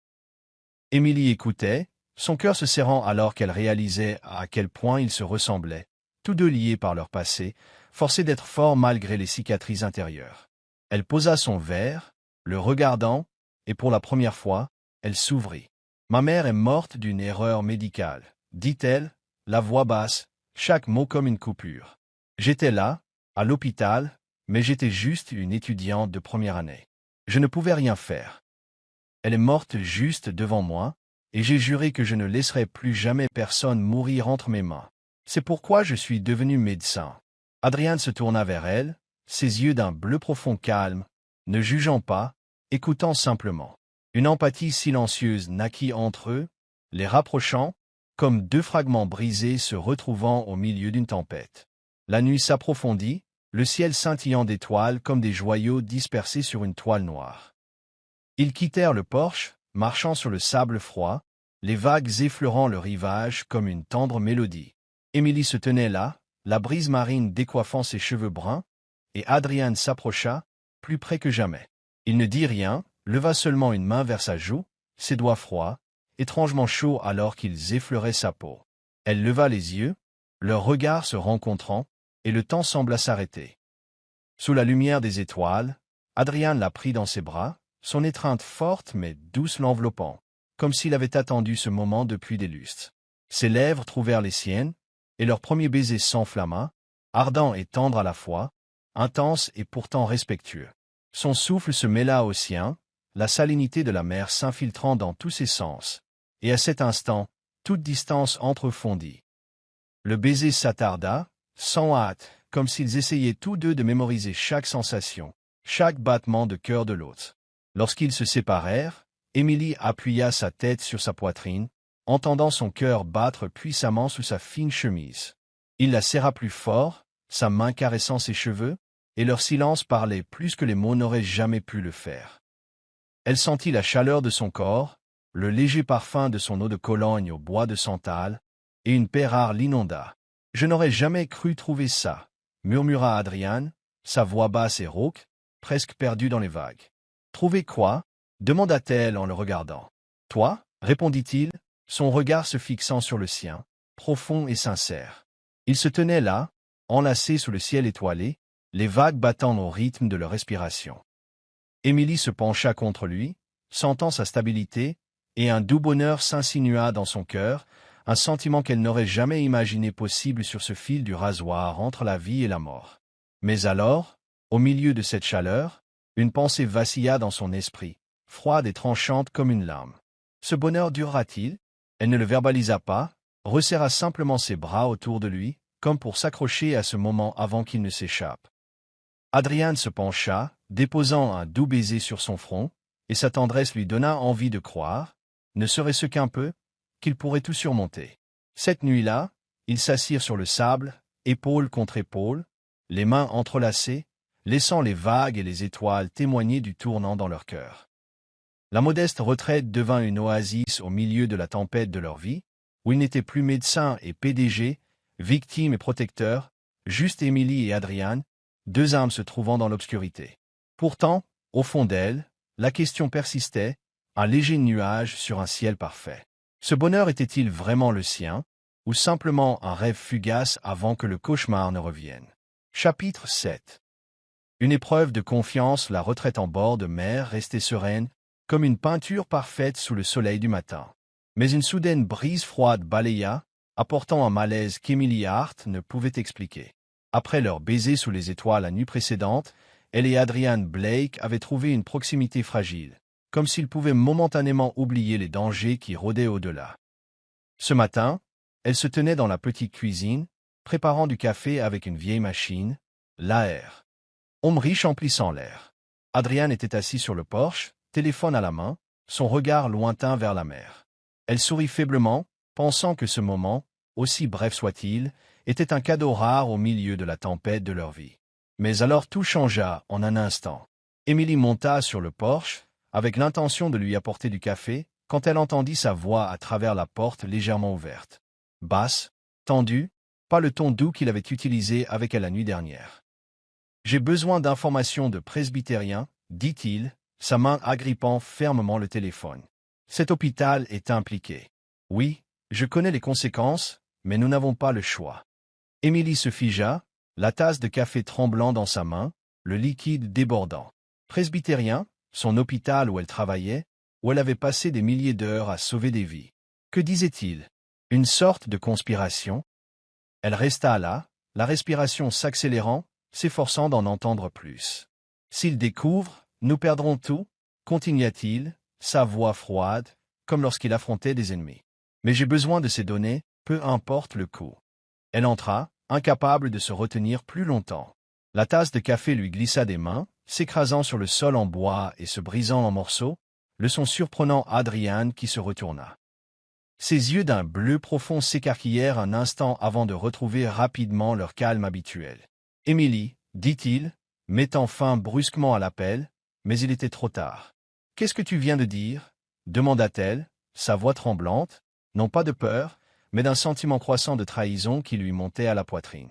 Émilie écoutait, son cœur se serrant alors qu'elle réalisait à quel point ils se ressemblaient, tous deux liés par leur passé, forcés d'être forts malgré les cicatrices intérieures. Elle posa son verre, le regardant, et pour la première fois, elle s'ouvrit. « Ma mère est morte d'une erreur médicale, dit-elle, la voix basse, chaque mot comme une coupure. J'étais là, à l'hôpital, mais j'étais juste une étudiante de première année. Je ne pouvais rien faire. Elle est morte juste devant moi, et j'ai juré que je ne laisserai plus jamais personne mourir entre mes mains. C'est pourquoi je suis devenu médecin. » Adrian se tourna vers elle, ses yeux d'un bleu profond calme, ne jugeant pas, écoutant simplement. Une empathie silencieuse naquit entre eux, les rapprochant, comme deux fragments brisés se retrouvant au milieu d'une tempête. La nuit s'approfondit, le ciel scintillant d'étoiles comme des joyaux dispersés sur une toile noire. Ils quittèrent le porche, marchant sur le sable froid, les vagues effleurant le rivage comme une tendre mélodie. Émilie se tenait là, la brise marine décoiffant ses cheveux bruns, et Adrian s'approcha, plus près que jamais. Il ne dit rien, leva seulement une main vers sa joue, ses doigts froids, étrangement chauds alors qu'ils effleuraient sa peau. Elle leva les yeux, leurs regards se rencontrant, et le temps sembla s'arrêter. Sous la lumière des étoiles, Adrian la prit dans ses bras, son étreinte forte mais douce l'enveloppant, comme s'il avait attendu ce moment depuis des lustres. Ses lèvres trouvèrent les siennes, et leur premier baiser s'enflamma, ardent et tendre à la fois, intense et pourtant respectueux. Son souffle se mêla au sien, la salinité de la mer s'infiltrant dans tous ses sens, et à cet instant, toute distance entrefondit. Le baiser s'attarda, sans hâte, comme s'ils essayaient tous deux de mémoriser chaque sensation, chaque battement de cœur de l'autre. Lorsqu'ils se séparèrent, Émilie appuya sa tête sur sa poitrine, entendant son cœur battre puissamment sous sa fine chemise. Il la serra plus fort, sa main caressant ses cheveux, et leur silence parlait plus que les mots n'auraient jamais pu le faire. Elle sentit la chaleur de son corps, le léger parfum de son eau de Cologne au bois de santal, et une paix rare l'inonda. « Je n'aurais jamais cru trouver ça, » murmura Adrian, sa voix basse et rauque, presque perdue dans les vagues. « Trouver quoi » demanda-t-elle en le regardant. « Toi » répondit-il, son regard se fixant sur le sien, profond et sincère. Ils se tenaient là, enlacés sous le ciel étoilé, les vagues battant au rythme de leur respiration. Émilie se pencha contre lui, sentant sa stabilité, et un doux bonheur s'insinua dans son cœur, un sentiment qu'elle n'aurait jamais imaginé possible sur ce fil du rasoir entre la vie et la mort. Mais alors, au milieu de cette chaleur, une pensée vacilla dans son esprit, froide et tranchante comme une lame. Ce bonheur durera-t-il? Elle ne le verbalisa pas, resserra simplement ses bras autour de lui, comme pour s'accrocher à ce moment avant qu'il ne s'échappe. Adrian se pencha, déposant un doux baiser sur son front, et sa tendresse lui donna envie de croire, ne serait-ce qu'un peu, qu'il pourrait tout surmonter. Cette nuit-là, ils s'assirent sur le sable, épaule contre épaule, les mains entrelacées, laissant les vagues et les étoiles témoigner du tournant dans leur cœur. La modeste retraite devint une oasis au milieu de la tempête de leur vie, où ils n'étaient plus médecins et PDG, victimes et protecteurs, juste Émilie et Adrian, deux âmes se trouvant dans l'obscurité. Pourtant, au fond d'elle, la question persistait, un léger nuage sur un ciel parfait. Ce bonheur était-il vraiment le sien, ou simplement un rêve fugace avant que le cauchemar ne revienne? Chapitre 7. Une épreuve de confiance, la retraite en bord de mer restait sereine, comme une peinture parfaite sous le soleil du matin. Mais une soudaine brise froide balaya, apportant un malaise qu'Emily Hart ne pouvait expliquer. Après leur baiser sous les étoiles la nuit précédente, elle et Adrian Blake avaient trouvé une proximité fragile, comme s'ils pouvaient momentanément oublier les dangers qui rôdaient au-delà. Ce matin, elle se tenait dans la petite cuisine, préparant du café avec une vieille machine, l'AR. Omrich emplissant l'air. Adrian était assis sur le porche, téléphone à la main, son regard lointain vers la mer. Elle sourit faiblement, pensant que ce moment, aussi bref soit-il, était un cadeau rare au milieu de la tempête de leur vie. Mais alors tout changea en un instant. Émilie monta sur le porche, avec l'intention de lui apporter du café, quand elle entendit sa voix à travers la porte légèrement ouverte. Basse, tendue, pas le ton doux qu'il avait utilisé avec elle la nuit dernière. « J'ai besoin d'informations de presbytérien, dit-il, sa main agrippant fermement le téléphone. Cet hôpital est impliqué. Oui, je connais les conséquences, mais nous n'avons pas le choix. Émilie se figea, la tasse de café tremblant dans sa main, le liquide débordant. Presbytérien, son hôpital où elle travaillait, où elle avait passé des milliers d'heures à sauver des vies. Que disait-il? Une sorte de conspiration? Elle resta là, la respiration s'accélérant, s'efforçant d'en entendre plus. S'il découvre, nous perdrons tout, continua-t-il, sa voix froide, comme lorsqu'il affrontait des ennemis. Mais j'ai besoin de ces données, peu importe le coût. Elle entra, incapable de se retenir plus longtemps. La tasse de café lui glissa des mains, s'écrasant sur le sol en bois et se brisant en morceaux, le son surprenant Adrian qui se retourna. Ses yeux d'un bleu profond s'écarquillèrent un instant avant de retrouver rapidement leur calme habituel. « Émilie, dit-il, mettant fin brusquement à l'appel, mais il était trop tard. « Qu'est-ce que tu viens de dire » demanda-t-elle, sa voix tremblante, non pas de peur, mais d'un sentiment croissant de trahison qui lui montait à la poitrine.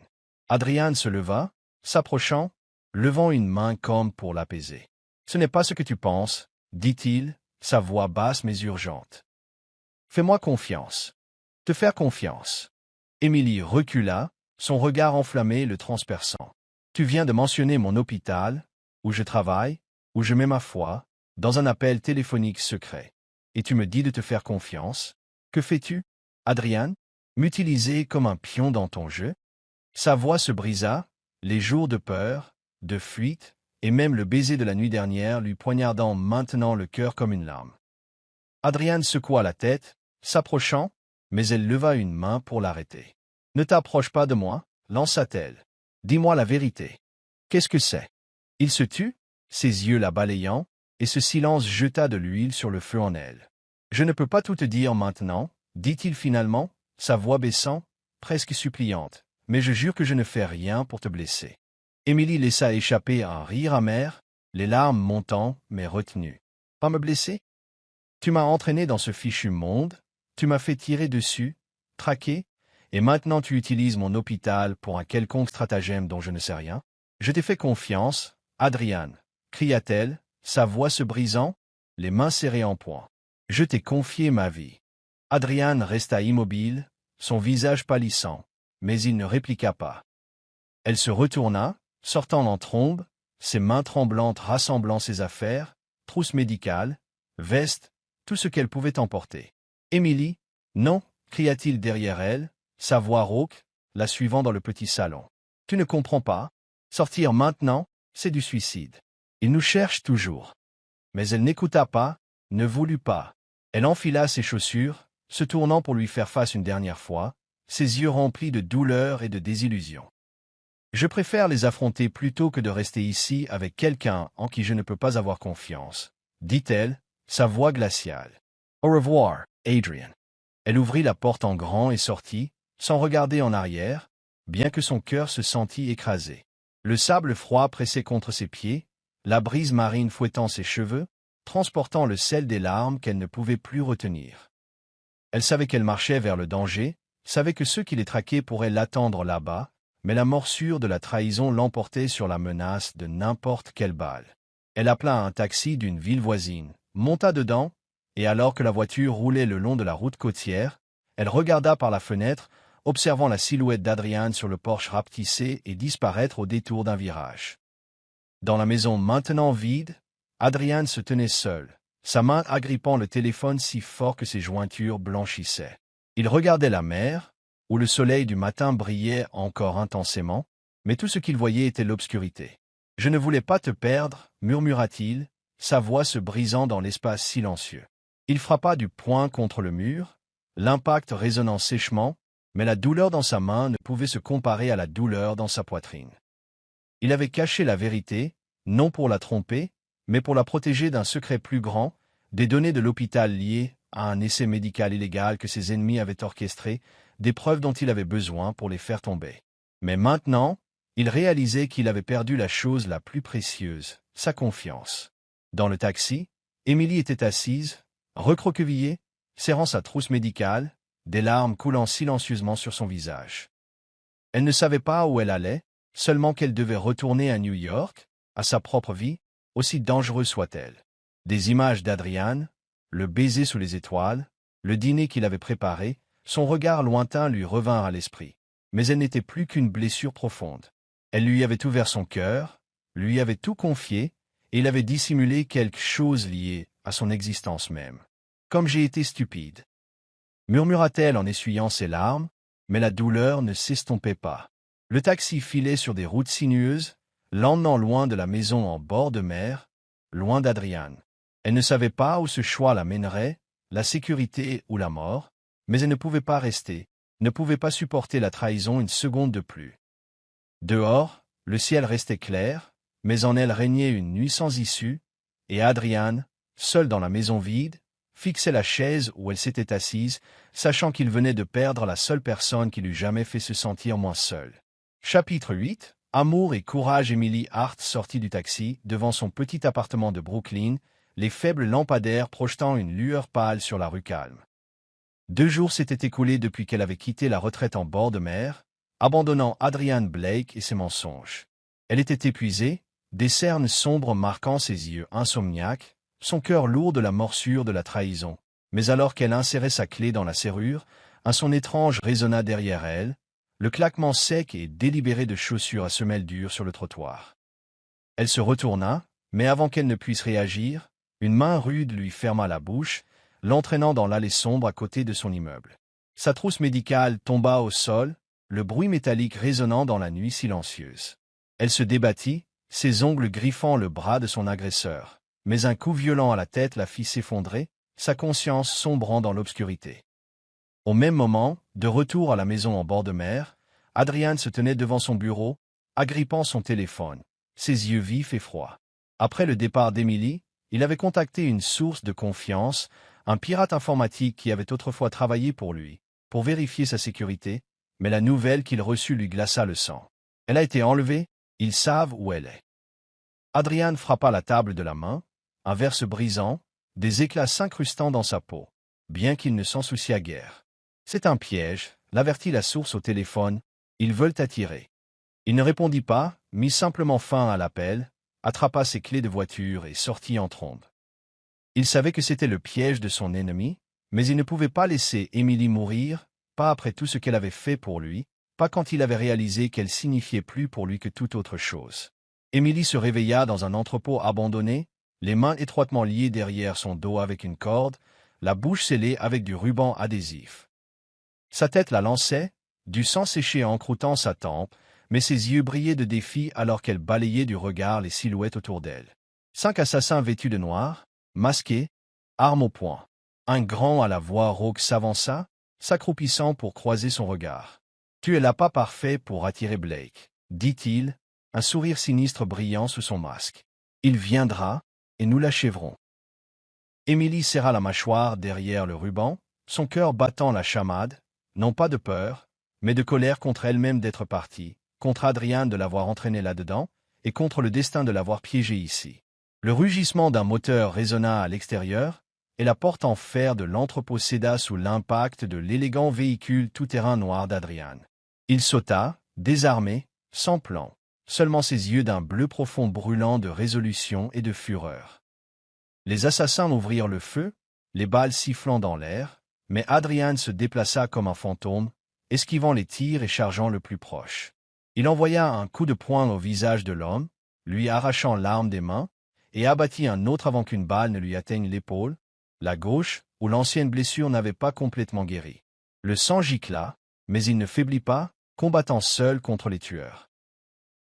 Adrian se leva, s'approchant, levant une main comme pour l'apaiser. « Ce n'est pas ce que tu penses, » dit-il, sa voix basse mais urgente. « Fais-moi confiance. » Te faire confiance. Émilie recula, son regard enflammé le transperçant. « Tu viens de mentionner mon hôpital, où je travaille, où je mets ma foi, dans un appel téléphonique secret. Et tu me dis de te faire confiance. Que fais-tu, Adrian? M'utiliser comme un pion dans ton jeu? » Sa voix se brisa, les jours de peur, de fuite, et même le baiser de la nuit dernière lui poignardant maintenant le cœur comme une lame. Adrian secoua la tête, s'approchant, mais elle leva une main pour l'arrêter. « Ne t'approche pas de moi, lança-t-elle. Dis-moi la vérité. Qu'est-ce que c'est? » Il se tut, ses yeux la balayant, et ce silence jeta de l'huile sur le feu en elle. « Je ne peux pas tout te dire maintenant, » dit-il finalement, sa voix baissant, presque suppliante, « mais je jure que je ne fais rien pour te blesser. » Émilie laissa échapper un rire amer, les larmes montant, mais retenues. « Pas me blesser? Tu m'as entraîné dans ce fichu monde, tu m'as fait tirer dessus, traquer, et maintenant tu utilises mon hôpital pour un quelconque stratagème dont je ne sais rien. Je t'ai fait confiance, Adrian, cria-t-elle, sa voix se brisant, les mains serrées en poing. Je t'ai confié ma vie. Adrian resta immobile, son visage pâlissant, mais il ne répliqua pas. Elle se retourna, sortant en trombe, ses mains tremblantes rassemblant ses affaires, trousse médicale, veste, tout ce qu'elle pouvait emporter. Émilie, non, cria-t-il derrière elle, sa voix rauque, la suivant dans le petit salon. Tu ne comprends pas? Sortir maintenant, c'est du suicide. Il nous cherche toujours. Mais elle n'écouta pas, ne voulut pas. Elle enfila ses chaussures, se tournant pour lui faire face une dernière fois, ses yeux remplis de douleur et de désillusion. Je préfère les affronter plutôt que de rester ici avec quelqu'un en qui je ne peux pas avoir confiance, dit-elle, sa voix glaciale. Au revoir, Adrian. Elle ouvrit la porte en grand et sortit, sans regarder en arrière, bien que son cœur se sentît écrasé. Le sable froid pressait contre ses pieds, la brise marine fouettant ses cheveux, transportant le sel des larmes qu'elle ne pouvait plus retenir. Elle savait qu'elle marchait vers le danger, savait que ceux qui les traquaient pourraient l'attendre là-bas, mais la morsure de la trahison l'emportait sur la menace de n'importe quelle balle. Elle appela un taxi d'une ville voisine, monta dedans, et alors que la voiture roulait le long de la route côtière, elle regarda par la fenêtre, observant la silhouette d'Adrian sur le porche rapetissé et disparaître au détour d'un virage. Dans la maison maintenant vide, Adrian se tenait seul, sa main agrippant le téléphone si fort que ses jointures blanchissaient. Il regardait la mer, où le soleil du matin brillait encore intensément, mais tout ce qu'il voyait était l'obscurité. « Je ne voulais pas te perdre, » murmura-t-il, sa voix se brisant dans l'espace silencieux. Il frappa du poing contre le mur, l'impact résonnant sèchement, mais la douleur dans sa main ne pouvait se comparer à la douleur dans sa poitrine. Il avait caché la vérité, non pour la tromper, mais pour la protéger d'un secret plus grand, des données de l'hôpital liées à un essai médical illégal que ses ennemis avaient orchestré, des preuves dont il avait besoin pour les faire tomber. Mais maintenant, il réalisait qu'il avait perdu la chose la plus précieuse, sa confiance. Dans le taxi, Émilie était assise, recroquevillée, serrant sa trousse médicale, des larmes coulant silencieusement sur son visage. Elle ne savait pas où elle allait, seulement qu'elle devait retourner à New York, à sa propre vie, aussi dangereuse soit-elle. Des images d'Adrian, le baiser sous les étoiles, le dîner qu'il avait préparé, son regard lointain lui revinrent à l'esprit. Mais elle n'était plus qu'une blessure profonde. Elle lui avait ouvert son cœur, lui avait tout confié, et il avait dissimulé quelque chose lié à son existence même. Comme j'ai été stupide, murmura-t-elle en essuyant ses larmes, mais la douleur ne s'estompait pas. Le taxi filait sur des routes sinueuses, l'emmenant loin de la maison en bord de mer, loin d'Adrian. Elle ne savait pas où ce choix la mènerait, la sécurité ou la mort, mais elle ne pouvait pas rester, ne pouvait pas supporter la trahison une seconde de plus. Dehors, le ciel restait clair, mais en elle régnait une nuit sans issue, et Adrian, seul dans la maison vide, fixait la chaise où elle s'était assise, sachant qu'il venait de perdre la seule personne qui l'eût jamais fait se sentir moins seul. Chapitre 8. Amour et courage. Emily Hart sortit du taxi, devant son petit appartement de Brooklyn, les faibles lampadaires projetant une lueur pâle sur la rue calme. 2 jours s'étaient écoulés depuis qu'elle avait quitté la retraite en bord de mer, abandonnant Adrian Blake et ses mensonges. Elle était épuisée, des cernes sombres marquant ses yeux insomniaques, son cœur lourd de la morsure de la trahison. Mais alors qu'elle insérait sa clé dans la serrure, un son étrange résonna derrière elle, le claquement sec et délibéré de chaussures à semelles dures sur le trottoir. Elle se retourna, mais avant qu'elle ne puisse réagir, une main rude lui ferma la bouche, l'entraînant dans l'allée sombre à côté de son immeuble. Sa trousse médicale tomba au sol, le bruit métallique résonnant dans la nuit silencieuse. Elle se débattit, ses ongles griffant le bras de son agresseur, mais un coup violent à la tête la fit s'effondrer, sa conscience sombrant dans l'obscurité. Au même moment, de retour à la maison en bord de mer, Adrian se tenait devant son bureau, agrippant son téléphone, ses yeux vifs et froids. Après le départ d'Emily, il avait contacté une source de confiance, un pirate informatique qui avait autrefois travaillé pour lui, pour vérifier sa sécurité, mais la nouvelle qu'il reçut lui glaça le sang. Elle a été enlevée, ils savent où elle est. Adrian frappa la table de la main, un verre se brisant, des éclats s'incrustant dans sa peau, bien qu'il ne s'en souciât guère. C'est un piège, l'avertit la source au téléphone, ils veulent t'attirer. Il ne répondit pas, mit simplement fin à l'appel, attrapa ses clés de voiture et sortit en trombe. Il savait que c'était le piège de son ennemi, mais il ne pouvait pas laisser Emily mourir, pas après tout ce qu'elle avait fait pour lui, pas quand il avait réalisé qu'elle signifiait plus pour lui que toute autre chose. Emily se réveilla dans un entrepôt abandonné, les mains étroitement liées derrière son dos avec une corde, la bouche scellée avec du ruban adhésif. Sa tête la lançait, du sang séché encroûtant sa tempe, mais ses yeux brillaient de défi alors qu'elle balayait du regard les silhouettes autour d'elle. 5 assassins vêtus de noir, masqués, armes au poing. Un grand à la voix rauque s'avança, s'accroupissant pour croiser son regard. « Tu es l'appât parfait pour attirer Blake, » dit-il, un sourire sinistre brillant sous son masque. « Il viendra, et nous l'achèverons. » Emily serra la mâchoire derrière le ruban, son cœur battant la chamade, non pas de peur, mais de colère contre elle-même d'être partie, contre Adrian de l'avoir entraîné là-dedans, et contre le destin de l'avoir piégé ici. Le rugissement d'un moteur résonna à l'extérieur, et la porte en fer de l'entrepôt céda sous l'impact de l'élégant véhicule tout-terrain noir d'Adrian. Il sauta, désarmé, sans plan, seulement ses yeux d'un bleu profond brûlant de résolution et de fureur. Les assassins ouvrirent le feu, les balles sifflant dans l'air, mais Adrian se déplaça comme un fantôme, esquivant les tirs et chargeant le plus proche. Il envoya un coup de poing au visage de l'homme, lui arrachant l'arme des mains, et abattit un autre avant qu'une balle ne lui atteigne l'épaule, la gauche, où l'ancienne blessure n'avait pas complètement guéri. Le sang gicla, mais il ne faiblit pas, combattant seul contre les tueurs.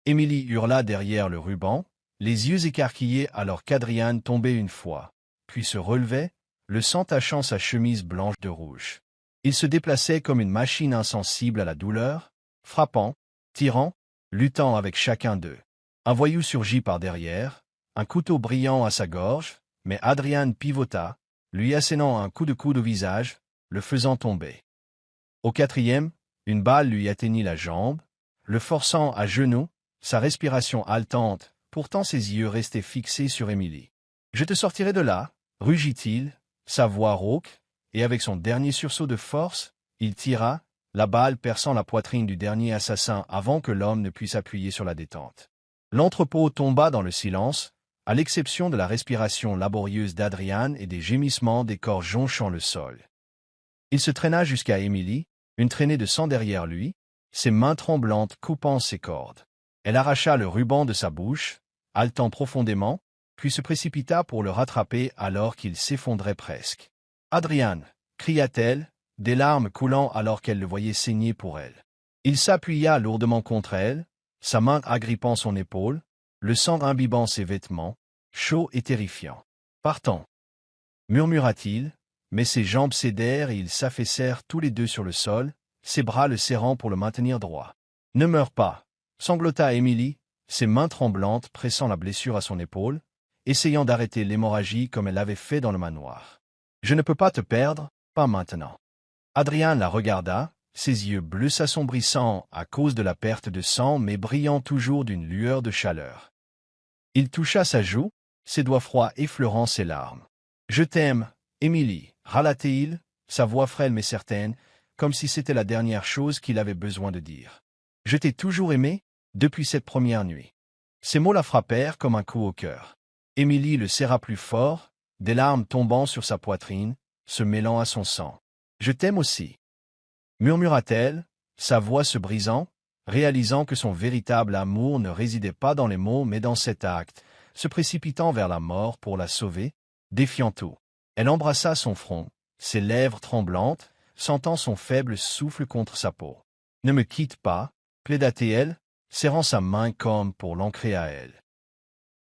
Emily hurla derrière le ruban, les yeux écarquillés alors qu'Adrian tombait une fois, puis se relevait, le sang tachant sa chemise blanche de rouge. Il se déplaçait comme une machine insensible à la douleur, frappant, tirant, luttant avec chacun d'eux. Un voyou surgit par derrière, un couteau brillant à sa gorge, mais Adrian pivota, lui assénant un coup de coude au visage, le faisant tomber. Au 4e, une balle lui atteignit la jambe, le forçant à genoux, sa respiration haletante, pourtant ses yeux restaient fixés sur Emily. « Je te sortirai de là, » rugit-il, sa voix rauque, et avec son dernier sursaut de force, il tira, la balle perçant la poitrine du dernier assassin avant que l'homme ne puisse appuyer sur la détente. L'entrepôt tomba dans le silence, à l'exception de la respiration laborieuse d'Adrian et des gémissements des corps jonchant le sol. Il se traîna jusqu'à Emily, une traînée de sang derrière lui, ses mains tremblantes coupant ses cordes. Elle arracha le ruban de sa bouche, haletant profondément, puis se précipita pour le rattraper alors qu'il s'effondrait presque. « Adrian !» cria-t-elle, des larmes coulant alors qu'elle le voyait saigner pour elle. Il s'appuya lourdement contre elle, sa main agrippant son épaule, le sang imbibant ses vêtements, chaud et terrifiant. « Partons !» murmura-t-il, mais ses jambes cédèrent et ils s'affaissèrent tous les deux sur le sol, ses bras le serrant pour le maintenir droit. « Ne meurs pas !» sanglota Emily, ses mains tremblantes pressant la blessure à son épaule, essayant d'arrêter l'hémorragie comme elle l'avait fait dans le manoir. « Je ne peux pas te perdre, pas maintenant. » Adrian la regarda, ses yeux bleus s'assombrissant à cause de la perte de sang mais brillant toujours d'une lueur de chaleur. Il toucha sa joue, ses doigts froids effleurant ses larmes. « Je t'aime, Emily » râla-t-il, sa voix frêle mais certaine, comme si c'était la dernière chose qu'il avait besoin de dire. « Je t'ai toujours aimé, depuis cette première nuit. » Ces mots la frappèrent comme un coup au cœur. Emily le serra plus fort, des larmes tombant sur sa poitrine, se mêlant à son sang. « Je t'aime aussi. » murmura-t-elle, sa voix se brisant, réalisant que son véritable amour ne résidait pas dans les mots mais dans cet acte, se précipitant vers la mort pour la sauver, défiant tout. Elle embrassa son front, ses lèvres tremblantes, sentant son faible souffle contre sa peau. « Ne me quitte pas » plaida-t-elle, serrant sa main comme pour l'ancrer à elle.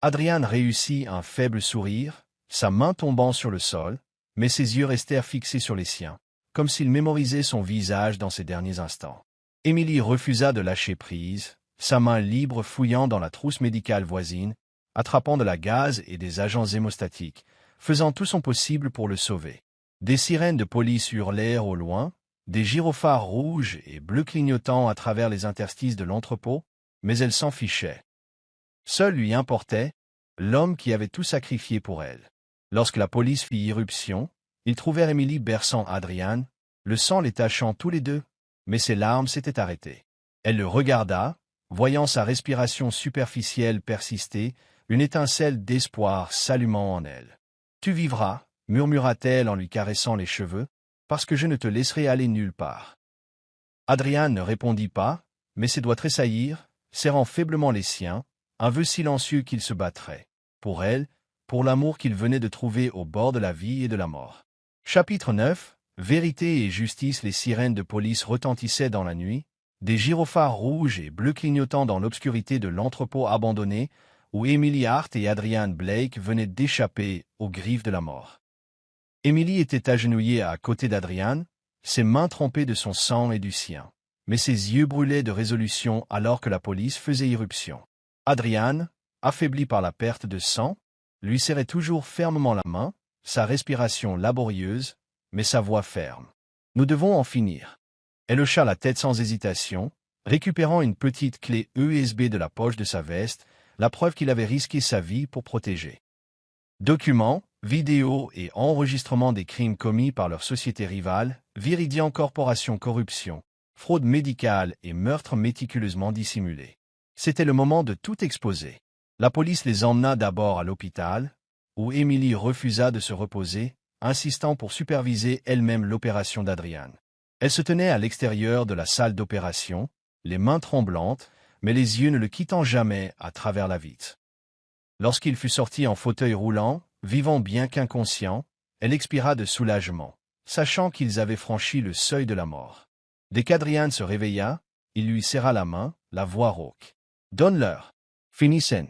Adrian réussit un faible sourire, sa main tombant sur le sol, mais ses yeux restèrent fixés sur les siens, comme s'il mémorisait son visage dans ces derniers instants. Emily refusa de lâcher prise, sa main libre fouillant dans la trousse médicale voisine, attrapant de la gaz et des agents hémostatiques, faisant tout son possible pour le sauver. Des sirènes de police hurlèrent au loin, des gyrophares rouges et bleus clignotant à travers les interstices de l'entrepôt, mais elle s'en fichait. Seul lui importait l'homme qui avait tout sacrifié pour elle. Lorsque la police fit irruption, ils trouvèrent Emily berçant Adrian, le sang les tachant tous les deux, mais ses larmes s'étaient arrêtées. Elle le regarda, voyant sa respiration superficielle persister, une étincelle d'espoir s'allumant en elle. « Tu vivras » murmura-t-elle en lui caressant les cheveux, « parce que je ne te laisserai aller nulle part. » Adrian ne répondit pas, mais ses doigts tressaillirent, serrant faiblement les siens, un vœu silencieux qu'il se battrait. Pour elle, pour l'amour qu'il venait de trouver au bord de la vie et de la mort. Chapitre 9. Vérité et justice. Les sirènes de police retentissaient dans la nuit, des gyrophares rouges et bleus clignotant dans l'obscurité de l'entrepôt abandonné, où Emily Hart et Adrian Blake venaient d'échapper aux griffes de la mort. Emily était agenouillée à côté d'Adrian, ses mains trempées de son sang et du sien, mais ses yeux brûlaient de résolution alors que la police faisait irruption. Adrian, affaibli par la perte de sang, lui serrait toujours fermement la main, sa respiration laborieuse, mais sa voix ferme. « Nous devons en finir. » Elle hocha la tête sans hésitation, récupérant une petite clé USB de la poche de sa veste, la preuve qu'il avait risqué sa vie pour protéger. Documents, vidéos et enregistrements des crimes commis par leur société rivale, Viridian Corporation corruption, fraude médicale et meurtre méticuleusement dissimulés. C'était le moment de tout exposer. La police les emmena d'abord à l'hôpital, où Emily refusa de se reposer, insistant pour superviser elle-même l'opération d'Adrian. Elle se tenait à l'extérieur de la salle d'opération, les mains tremblantes, mais les yeux ne le quittant jamais à travers la vitre. Lorsqu'il fut sorti en fauteuil roulant, vivant bien qu'inconscient, elle expira de soulagement, sachant qu'ils avaient franchi le seuil de la mort. Dès qu'Adrian se réveilla, il lui serra la main, la voix rauque. « Donne-leur. » Finissent.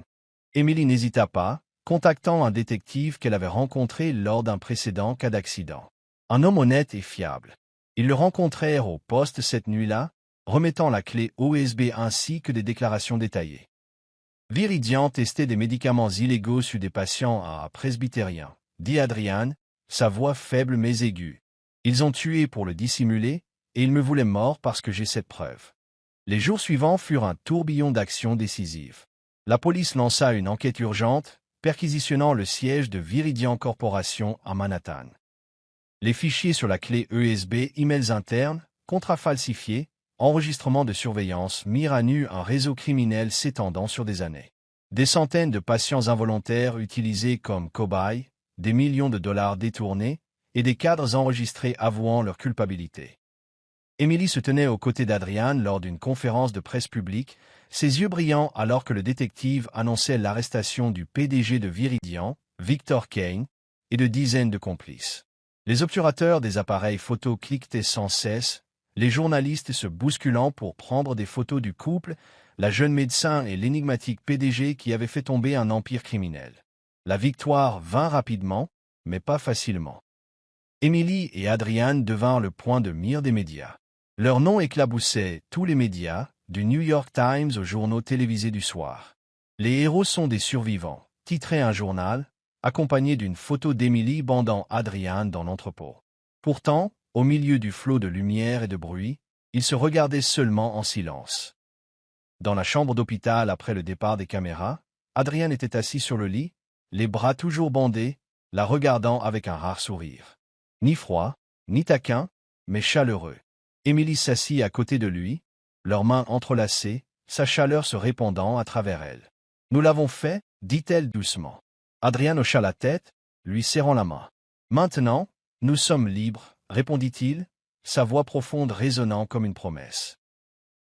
Emily n'hésita pas, contactant un détective qu'elle avait rencontré lors d'un précédent cas d'accident. Un homme honnête et fiable. Ils le rencontrèrent au poste cette nuit-là, remettant la clé USB ainsi que des déclarations détaillées. Viridian testait des médicaments illégaux sur des patients à presbytérien, dit Adrian, sa voix faible mais aiguë. Ils ont tué pour le dissimuler, et ils me voulaient mort parce que j'ai cette preuve. Les jours suivants furent un tourbillon d'actions décisives. La police lança une enquête urgente, perquisitionnant le siège de Viridian Corporation à Manhattan. Les fichiers sur la clé USB, emails internes, contrats falsifiés, enregistrements de surveillance mirent à nu un réseau criminel s'étendant sur des années. Des centaines de patients involontaires utilisés comme cobayes, des millions de dollars détournés et des cadres enregistrés avouant leur culpabilité. Emily se tenait aux côtés d'Adrian lors d'une conférence de presse publique, ses yeux brillants alors que le détective annonçait l'arrestation du PDG de Viridian, Victor Kane, et de dizaines de complices. Les obturateurs des appareils photo cliquetaient sans cesse, les journalistes se bousculant pour prendre des photos du couple, la jeune médecin et l'énigmatique PDG qui avait fait tomber un empire criminel. La victoire vint rapidement, mais pas facilement. Emily et Adrian devinrent le point de mire des médias. Leur nom éclaboussait tous les médias, du New York Times aux journaux télévisés du soir. Les héros sont des survivants, titrait un journal, accompagné d'une photo d'Emily bandant Adrian dans l'entrepôt. Pourtant, au milieu du flot de lumière et de bruit, ils se regardaient seulement en silence. Dans la chambre d'hôpital après le départ des caméras, Adrian était assis sur le lit, les bras toujours bandés, la regardant avec un rare sourire. Ni froid, ni taquin, mais chaleureux. Emily s'assit à côté de lui, leurs mains entrelacées, sa chaleur se répandant à travers elle. « Nous l'avons fait, dit-elle doucement. Adrian hocha la tête, lui serrant la main. « Maintenant, nous sommes libres, répondit-il, sa voix profonde résonnant comme une promesse.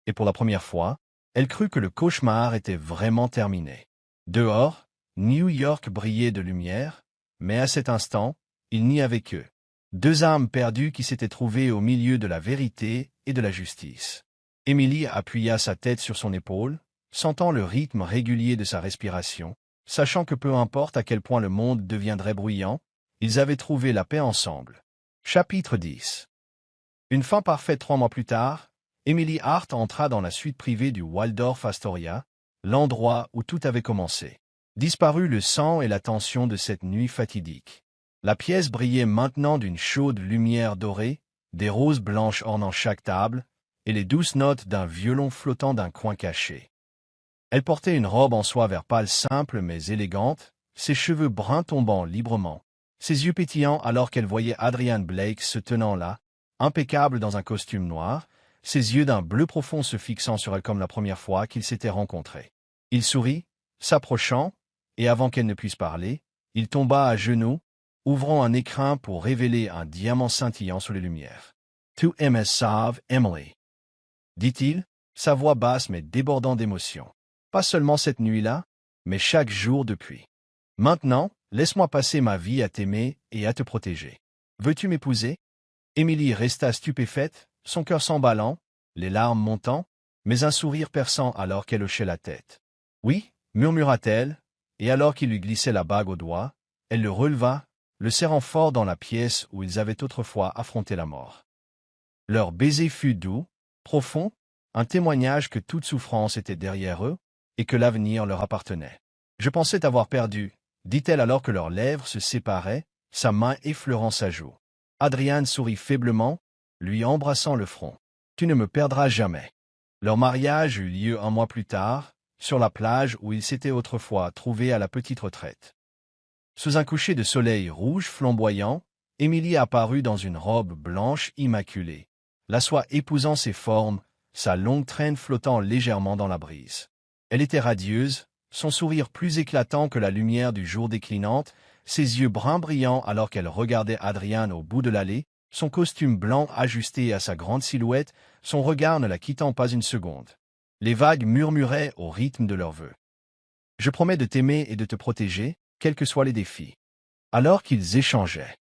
Et pour la première fois, elle crut que le cauchemar était vraiment terminé. Dehors, New York brillait de lumière, mais à cet instant, il n'y avait que deux âmes perdues qui s'étaient trouvées au milieu de la vérité et de la justice. Emily appuya sa tête sur son épaule, sentant le rythme régulier de sa respiration, sachant que peu importe à quel point le monde deviendrait bruyant, ils avaient trouvé la paix ensemble. Chapitre 10. Une fin parfaite 3 mois plus tard, Emily Hart entra dans la suite privée du Waldorf Astoria, l'endroit où tout avait commencé. Disparut le sang et la tension de cette nuit fatidique. La pièce brillait maintenant d'une chaude lumière dorée, des roses blanches ornant chaque table, et les douces notes d'un violon flottant d'un coin caché. Elle portait une robe en soie vert pâle simple mais élégante, ses cheveux bruns tombant librement, ses yeux pétillants alors qu'elle voyait Adrian Blake se tenant là, impeccable dans un costume noir, ses yeux d'un bleu profond se fixant sur elle comme la première fois qu'ils s'étaient rencontrés. Il sourit, s'approchant, et avant qu'elle ne puisse parler, il tomba à genoux, ouvrant un écrin pour révéler un diamant scintillant sous les lumières. « Tu aimes sauve, Emily » dit-il, sa voix basse mais débordant d'émotion. Pas seulement cette nuit-là, mais chaque jour depuis. Maintenant, laisse-moi passer ma vie à t'aimer et à te protéger. Veux-tu m'épouser? Emily resta stupéfaite, son cœur s'emballant, les larmes montant, mais un sourire perçant alors qu'elle hochait la tête. Oui, murmura-t-elle, et alors qu'il lui glissait la bague au doigt, elle le releva, le serrant fort dans la pièce où ils avaient autrefois affronté la mort. Leur baiser fut doux, profond, un témoignage que toute souffrance était derrière eux, et que l'avenir leur appartenait. « Je pensais t'avoir perdu, » dit-elle alors que leurs lèvres se séparaient, sa main effleurant sa joue. Adrian sourit faiblement, lui embrassant le front. « Tu ne me perdras jamais. » Leur mariage eut lieu 1 mois plus tard, sur la plage où ils s'étaient autrefois trouvés à la petite retraite. Sous un coucher de soleil rouge flamboyant, Emily apparut dans une robe blanche immaculée, la soie épousant ses formes, sa longue traîne flottant légèrement dans la brise. Elle était radieuse, son sourire plus éclatant que la lumière du jour déclinante, ses yeux bruns brillants alors qu'elle regardait Adrian au bout de l'allée, son costume blanc ajusté à sa grande silhouette, son regard ne la quittant pas une seconde. Les vagues murmuraient au rythme de leurs vœux. « Je promets de t'aimer et de te protéger, quels que soient les défis. » Alors qu'ils échangeaient.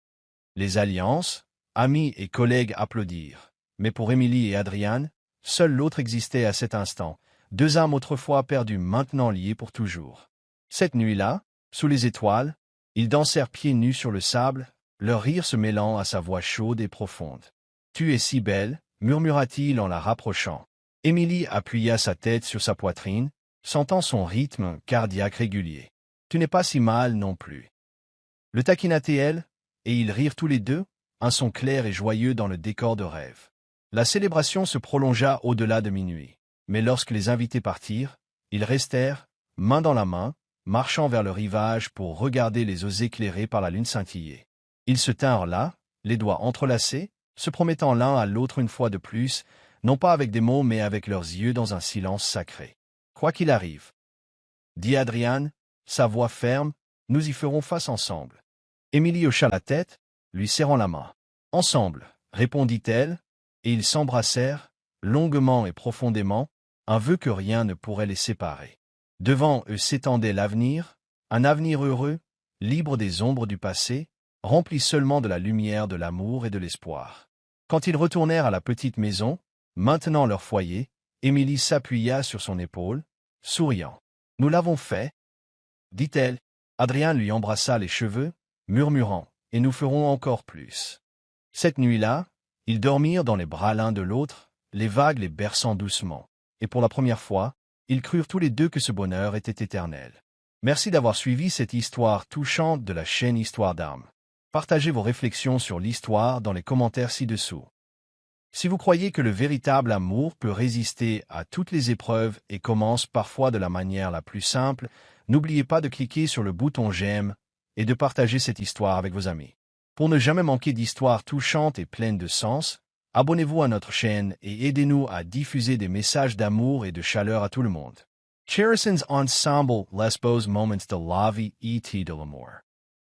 Les alliances, amis et collègues applaudirent. Mais pour Emily et Adrian, seul l'autre existait à cet instant, deux âmes autrefois perdues maintenant liées pour toujours. Cette nuit-là, sous les étoiles, ils dansèrent pieds nus sur le sable, leur rire se mêlant à sa voix chaude et profonde. « Tu es si belle, » murmura-t-il en la rapprochant. Emily appuya sa tête sur sa poitrine, sentant son rythme cardiaque régulier. « Tu n'es pas si mal non plus. » Le taquina-t-elle, et ils rirent tous les deux, un son clair et joyeux dans le décor de rêve. La célébration se prolongea au-delà de minuit. Mais lorsque les invités partirent, ils restèrent, main dans la main, marchant vers le rivage pour regarder les eaux éclairées par la lune scintiller. Ils se tinrent là, les doigts entrelacés, se promettant l'un à l'autre une fois de plus, non pas avec des mots mais avec leurs yeux dans un silence sacré. Quoi qu'il arrive, dit Adrian, sa voix ferme, nous y ferons face ensemble. Émilie hocha la tête, lui serrant la main. Ensemble, répondit-elle, et ils s'embrassèrent, longuement et profondément, un vœu que rien ne pourrait les séparer. Devant eux s'étendait l'avenir, un avenir heureux, libre des ombres du passé, rempli seulement de la lumière de l'amour et de l'espoir. Quand ils retournèrent à la petite maison, maintenant leur foyer, Émilie s'appuya sur son épaule, souriant. « Nous l'avons fait, » dit-elle. Adrien lui embrassa les cheveux, murmurant « Et nous ferons encore plus. » Cette nuit-là, ils dormirent dans les bras l'un de l'autre, les vagues les berçant doucement. Et pour la première fois, ils crurent tous les deux que ce bonheur était éternel. Merci d'avoir suivi cette histoire touchante de la chaîne Histoire d'âme. Partagez vos réflexions sur l'histoire dans les commentaires ci-dessous. Si vous croyez que le véritable amour peut résister à toutes les épreuves et commence parfois de la manière la plus simple, n'oubliez pas de cliquer sur le bouton j'aime et de partager cette histoire avec vos amis. Pour ne jamais manquer d'histoires touchantes et pleines de sens, abonnez-vous à notre chaîne et aidez-nous à diffuser des messages d'amour et de chaleur à tout le monde. Cherisons ensemble les beaux moments de la vie et de l'amour.